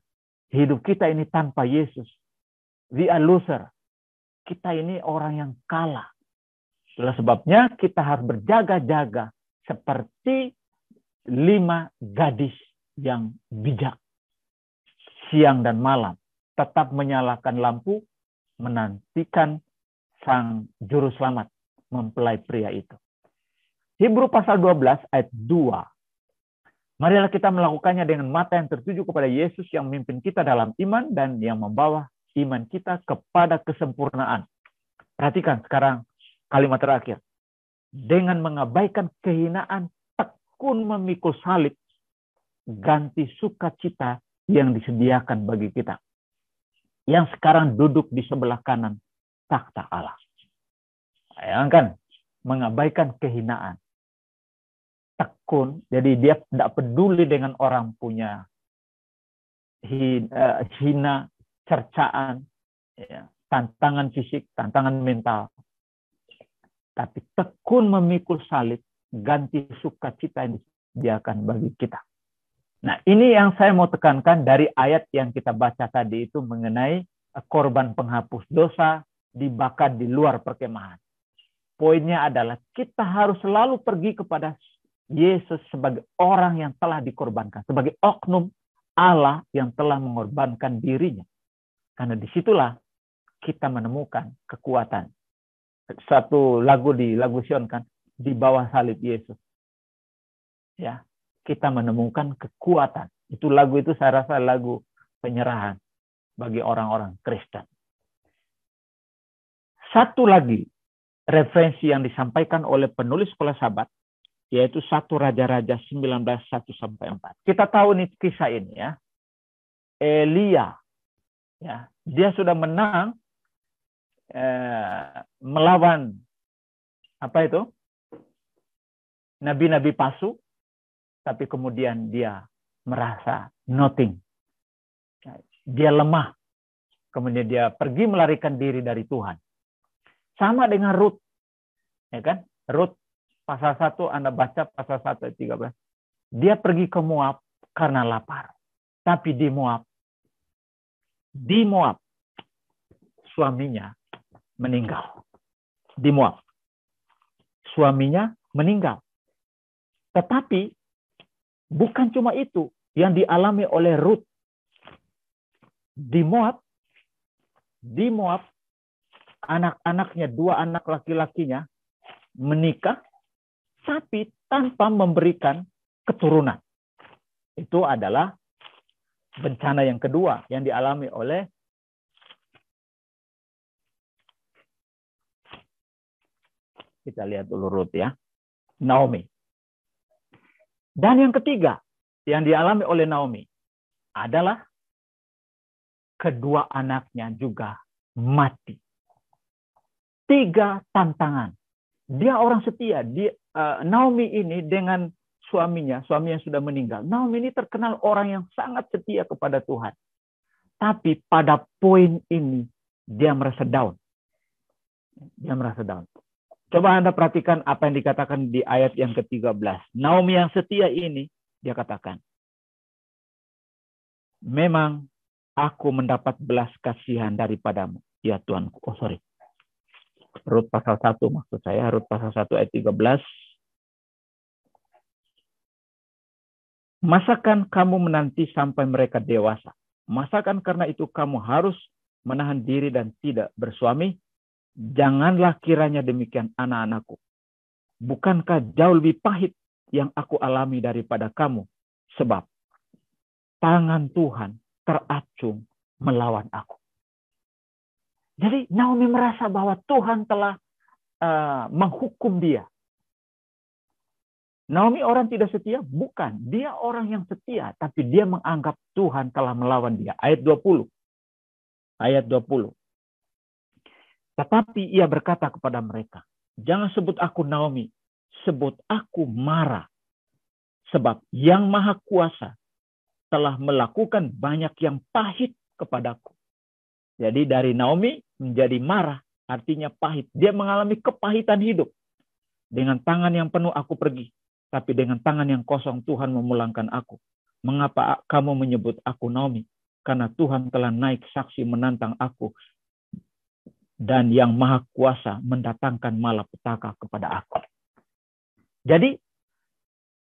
hidup kita ini tanpa Yesus, we are loser. Kita ini orang yang kalah. Itulah sebabnya kita harus berjaga-jaga seperti 5 gadis yang bijak. Siang dan malam tetap menyalakan lampu, menantikan sang juru selamat mempelai pria itu. Hebrew pasal 12 ayat 2. Marilah kita melakukannya dengan mata yang tertuju kepada Yesus yang memimpin kita dalam iman dan yang membawa iman kita kepada kesempurnaan. Perhatikan sekarang kalimat terakhir. Dengan mengabaikan kehinaan, tekun memikul salib, ganti sukacita yang disediakan bagi kita. Yang sekarang duduk di sebelah kanan takhta Allah. Bayangkan, mengabaikan kehinaan. Tekun, jadi dia tidak peduli dengan orang punya hina, cercaan, ya, tantangan fisik, tantangan mental. Tapi tekun memikul salib, ganti sukacita yang disediakan bagi kita. Nah, ini yang saya mau tekankan dari ayat yang kita baca tadi itu mengenai korban penghapus dosa dibakar di luar perkemahan. Poinnya adalah kita harus selalu pergi kepada Yesus sebagai orang yang telah dikorbankan. Sebagai oknum Allah yang telah mengorbankan dirinya. Karena disitulah kita menemukan kekuatan. Satu lagu di lagu Sion kan, di bawah salib Yesus. Ya, kita menemukan kekuatan. Itu lagu itu saya rasa lagu penyerahan bagi orang-orang Kristen. Satu lagi referensi yang disampaikan oleh penulis Sekolah Sabat, yaitu 1 Raja-Raja 19:1-4. Kita tahu nih kisah ini ya. Elia, ya, dia sudah menang melawan apa itu? Nabi-nabi palsu, tapi kemudian dia merasa nothing. Dia lemah. Kemudian dia pergi melarikan diri dari Tuhan. Sama dengan Rut. Ya kan? Rut pasal 1 Anda baca pasal 1 ayat 13. Dia pergi ke Moab karena lapar. Tapi di Moab suaminya meninggal. Di Moab suaminya meninggal. Tetapi bukan cuma itu yang dialami oleh Rut. Di Moab anak-anaknya, 2 anak laki-lakinya menikah, tapi tanpa memberikan keturunan. Itu adalah bencana yang kedua yang dialami oleh kita lihat dulu Rut ya, Naomi. Dan yang ketiga yang dialami oleh Naomi adalah kedua anaknya juga mati. 3 tantangan. Dia orang setia. Naomi ini dengan suaminya yang sudah meninggal. Naomi ini terkenal orang yang sangat setia kepada Tuhan. Tapi pada poin ini dia merasa down. Coba Anda perhatikan apa yang dikatakan di ayat yang ke-13. Naomi yang setia ini, dia katakan, memang aku mendapat belas kasihan daripadamu, ya Tuanku. Oh sorry, Rut pasal 1 maksud saya, Rut pasal 1 ayat 13. Masakan kamu menanti sampai mereka dewasa? Masakan karena itu kamu harus menahan diri dan tidak bersuami? Janganlah kiranya demikian, anak-anakku. Bukankah jauh lebih pahit yang aku alami daripada kamu? Sebab tangan Tuhan teracung melawan aku. Jadi Naomi merasa bahwa Tuhan telah menghukum dia. Naomi orang tidak setia? Bukan. Dia orang yang setia. Tapi dia menganggap Tuhan telah melawan dia. Ayat 20. Ayat 20. Tetapi ia berkata kepada mereka, jangan sebut aku Naomi, sebut aku Mara. Sebab yang Maha Kuasa telah melakukan banyak yang pahit kepadaku. Jadi dari Naomi menjadi Mara, artinya pahit. Dia mengalami kepahitan hidup. Dengan tangan yang penuh aku pergi. Tapi dengan tangan yang kosong Tuhan memulangkan aku. Mengapa kamu menyebut aku Naomi? Karena Tuhan telah naik saksi menantang aku. Dan yang Maha Kuasa mendatangkan malapetaka kepada aku. Jadi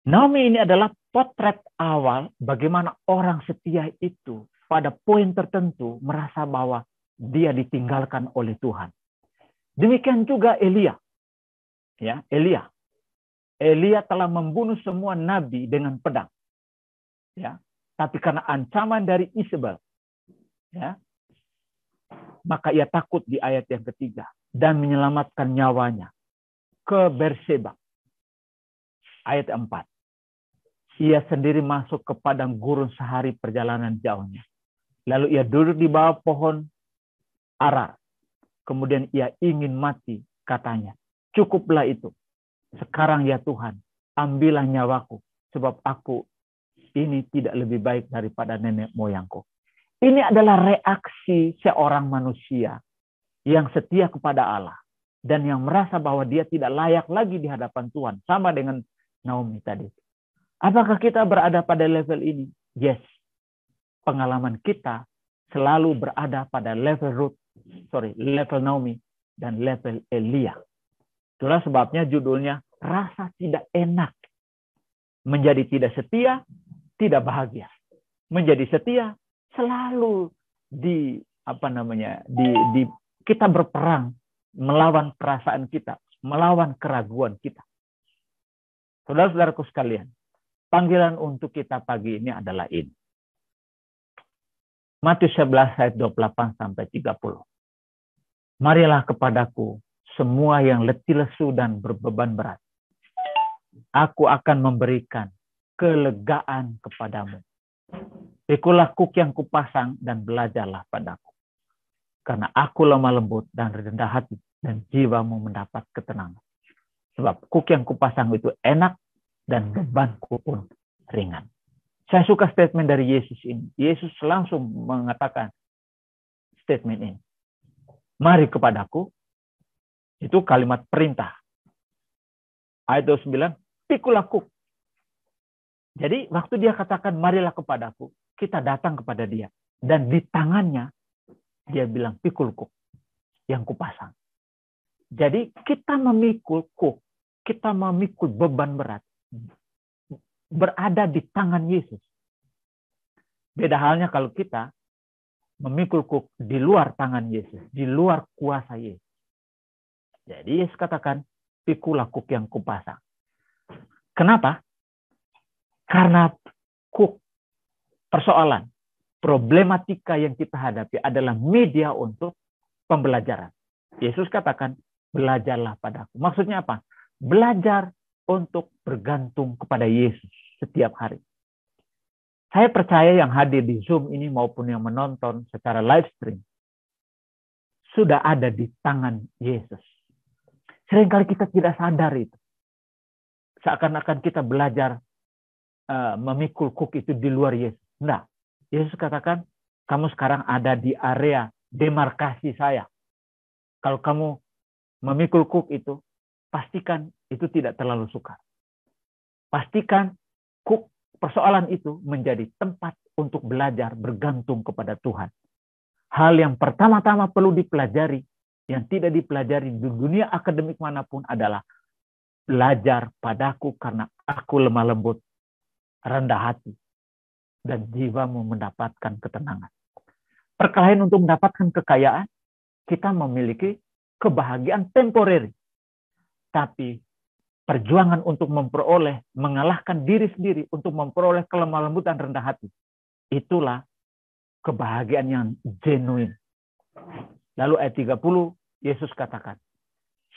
Naomi ini adalah potret awal bagaimana orang setia itu pada poin tertentu merasa bahwa dia ditinggalkan oleh Tuhan. Demikian juga Elia. Ya, Elia telah membunuh semua nabi dengan pedang. Ya, tapi karena ancaman dari Isabel, ya, maka ia takut di ayat yang ketiga dan menyelamatkan nyawanya ke Berseba. Ayat 4. Ia sendiri masuk ke padang gurun sehari perjalanan jauhnya. Lalu ia duduk di bawah pohon ara. Kemudian ia ingin mati, katanya. Cukuplah itu. Sekarang ya Tuhan, ambillah nyawaku, sebab aku ini tidak lebih baik daripada nenek moyangku. Ini adalah reaksi seorang manusia yang setia kepada Allah dan yang merasa bahwa dia tidak layak lagi di hadapan Tuhan, sama dengan Naomi tadi. Apakah kita berada pada level ini? Yes. Pengalaman kita selalu berada pada level level Naomi dan level Elia. Itulah sebabnya judulnya rasa tidak enak. Menjadi tidak setia, tidak bahagia. Menjadi setia selalu kita berperang melawan perasaan kita, melawan keraguan kita. Saudara-saudaraku sekalian, panggilan untuk kita pagi ini adalah ini. Matius 11 ayat 28 sampai 30. Marilah kepadaku semua yang letih lesu dan berbeban berat. Aku akan memberikan kelegaan kepadamu. Pikulah kuk yang kupasang dan belajarlah padaku. Karena aku lemah lembut dan rendah hati dan jiwamu mendapat ketenangan. Sebab kuk yang kupasang itu enak dan bebanku pun ringan. Saya suka statement dari Yesus ini. Yesus langsung mengatakan statement ini. Mari kepadaku. Itu kalimat perintah. Ayat 29, pikulah kuk. Jadi waktu dia katakan marilah kepadaku, kita datang kepada dia. Dan di tangannya dia bilang pikul kuk yang kupasang. Jadi kita memikul kuk, kita memikul beban berat, berada di tangan Yesus. Beda halnya kalau kita memikul kuk di luar tangan Yesus, di luar kuasa Yesus. Jadi Yesus katakan, pikulah kuk yang kupasang. Kenapa? Karena kuk, persoalan, problematika yang kita hadapi adalah media untuk pembelajaran. Yesus katakan, belajarlah padaku. Maksudnya apa? Belajar untuk bergantung kepada Yesus setiap hari. Saya percaya yang hadir di Zoom ini maupun yang menonton secara live stream sudah ada di tangan Yesus. Seringkali kita tidak sadar itu. Seakan-akan kita belajar memikul kuk itu di luar Yesus. Enggak. Yesus katakan, kamu sekarang ada di area demarkasi saya. Kalau kamu memikul kuk itu, pastikan itu tidak terlalu sukar. Pastikan kuk persoalan itu menjadi tempat untuk belajar bergantung kepada Tuhan. Hal yang pertama-tama perlu dipelajari, yang tidak dipelajari di dunia akademik manapun adalah belajar padaku karena aku lemah lembut, rendah hati, dan jiwamu mendapatkan ketenangan. Perkelahian untuk mendapatkan kekayaan, kita memiliki kebahagiaan temporeri. Tapi perjuangan untuk mengalahkan diri sendiri, untuk memperoleh kelemah lembutan rendah hati, itulah kebahagiaan yang genuine. Lalu ayat 30, Yesus katakan,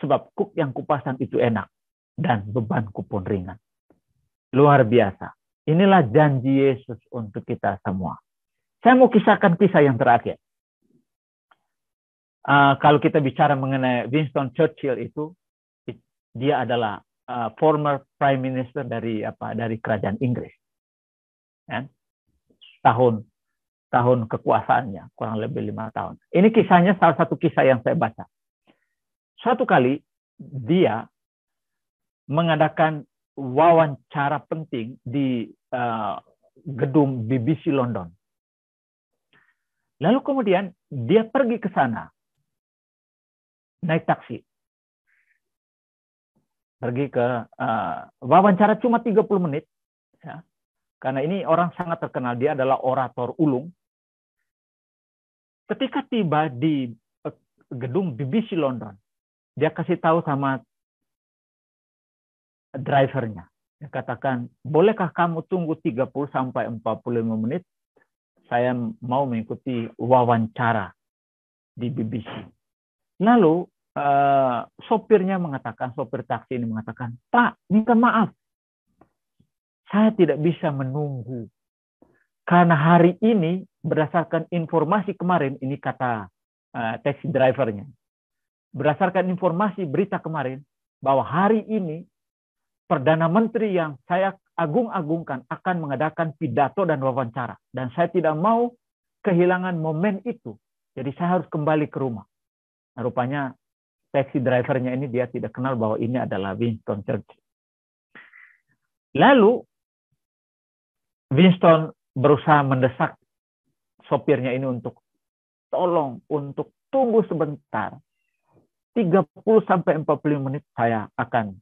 sebab kuk yang kupasang itu enak, dan bebanku pun ringan. Luar biasa. Inilah janji Yesus untuk kita semua. Saya mau kisahkan kisah yang terakhir. Kalau kita bicara mengenai Winston Churchill itu, dia adalah former Prime Minister dari kerajaan Inggris. Tahun kekuasaannya kurang lebih 5 tahun. Ini kisahnya salah satu kisah yang saya baca. Suatu kali dia mengadakan wawancara penting di gedung BBC London. Lalu kemudian dia pergi ke sana naik taksi. Pergi ke wawancara cuma 30 menit. Ya. Karena ini orang sangat terkenal. Dia adalah orator ulung. Ketika tiba di gedung BBC London, dia kasih tahu sama drivernya. Dia katakan, bolehkah kamu tunggu 30 sampai 45 menit? Saya mau mengikuti wawancara di BBC. Lalu sopir taksi ini mengatakan, Pak, minta maaf. Saya tidak bisa menunggu. Karena hari ini, berdasarkan informasi kemarin, ini kata taxi drivernya. Berdasarkan informasi berita kemarin, bahwa hari ini, Perdana Menteri yang saya agung-agungkan akan mengadakan pidato dan wawancara. Dan saya tidak mau kehilangan momen itu. Jadi saya harus kembali ke rumah. Nah, rupanya taxi drivernya ini dia tidak kenal bahwa ini adalah Winston Churchill. Lalu Winston berusaha mendesak sopirnya ini untuk tolong, untuk tunggu sebentar. 30 sampai 45 menit saya akan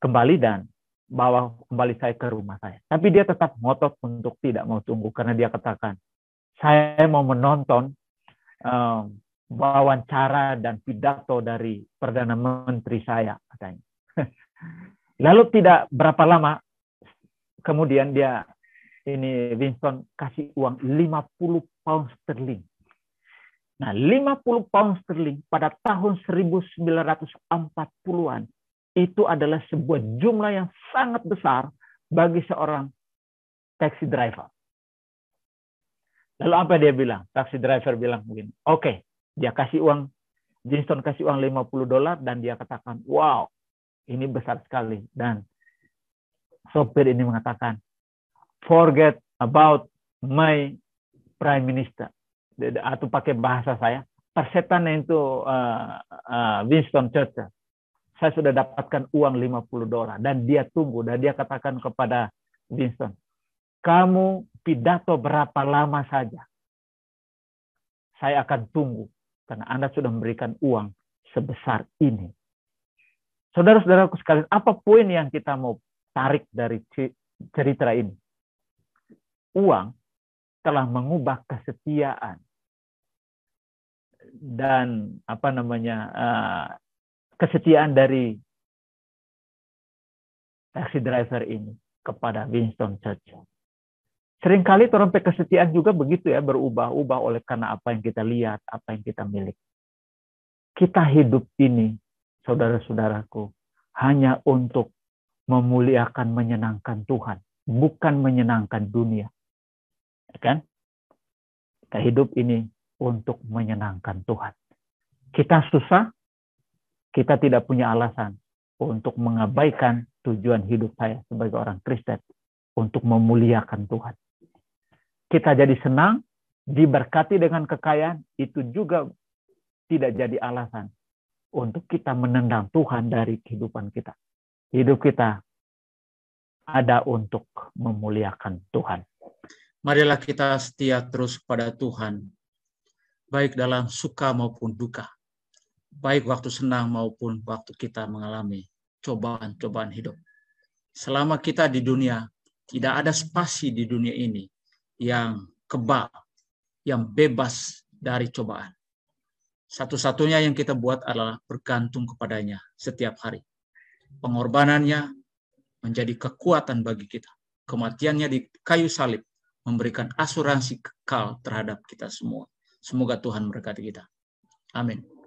kembali dan bawa kembali saya ke rumah saya. Tapi dia tetap ngotot untuk tidak mau tunggu karena dia katakan, saya mau menonton wawancara dan pidato dari Perdana Menteri saya, katanya. Lalu tidak berapa lama kemudian Winston kasih uang 50 pound sterling. Nah, 50 pound sterling pada tahun 1940-an itu adalah sebuah jumlah yang sangat besar bagi seorang taxi driver. Lalu apa dia bilang? Taxi driver bilang begini, oke. Dia kasih uang, Winston kasih uang $50 dan dia katakan, wow, ini besar sekali. Dan sopir ini mengatakan, forget about my prime minister. Atau pakai bahasa saya, persetan itu Winston Churchill. Saya sudah dapatkan uang $50 dan dia tunggu dan dia katakan kepada Winston, kamu pidato berapa lama saja, saya akan tunggu karena Anda sudah memberikan uang sebesar ini. Saudara-saudaraku sekalian, apa poin yang kita mau tarik dari cerita ini? Uang telah mengubah kesetiaan dan kesetiaan dari taxi driver ini kepada Winston Churchill. Seringkali trompet kesetiaan juga begitu ya, berubah-ubah oleh karena apa yang kita lihat, apa yang kita miliki. Kita hidup ini, saudara-saudaraku, hanya untuk memuliakan, menyenangkan Tuhan, bukan menyenangkan dunia. Ya kan? Kita hidup ini untuk menyenangkan Tuhan. Kita susah, kita tidak punya alasan untuk mengabaikan tujuan hidup saya sebagai orang Kristen untuk memuliakan Tuhan. Kita jadi senang, diberkati dengan kekayaan, itu juga tidak jadi alasan untuk kita menendang Tuhan dari kehidupan kita. Hidup kita ada untuk memuliakan Tuhan. Marilah kita setia terus pada Tuhan, baik dalam suka maupun duka, baik waktu senang maupun waktu kita mengalami cobaan-cobaan hidup. Selama kita di dunia, tidak ada spasi di dunia ini yang kebal, yang bebas dari cobaan. Satu-satunya yang kita buat adalah bergantung kepadanya setiap hari. Pengorbanannya menjadi kekuatan bagi kita. Kematiannya di kayu salib memberikan asuransi kekal terhadap kita semua. Semoga Tuhan memberkati kita. Amin.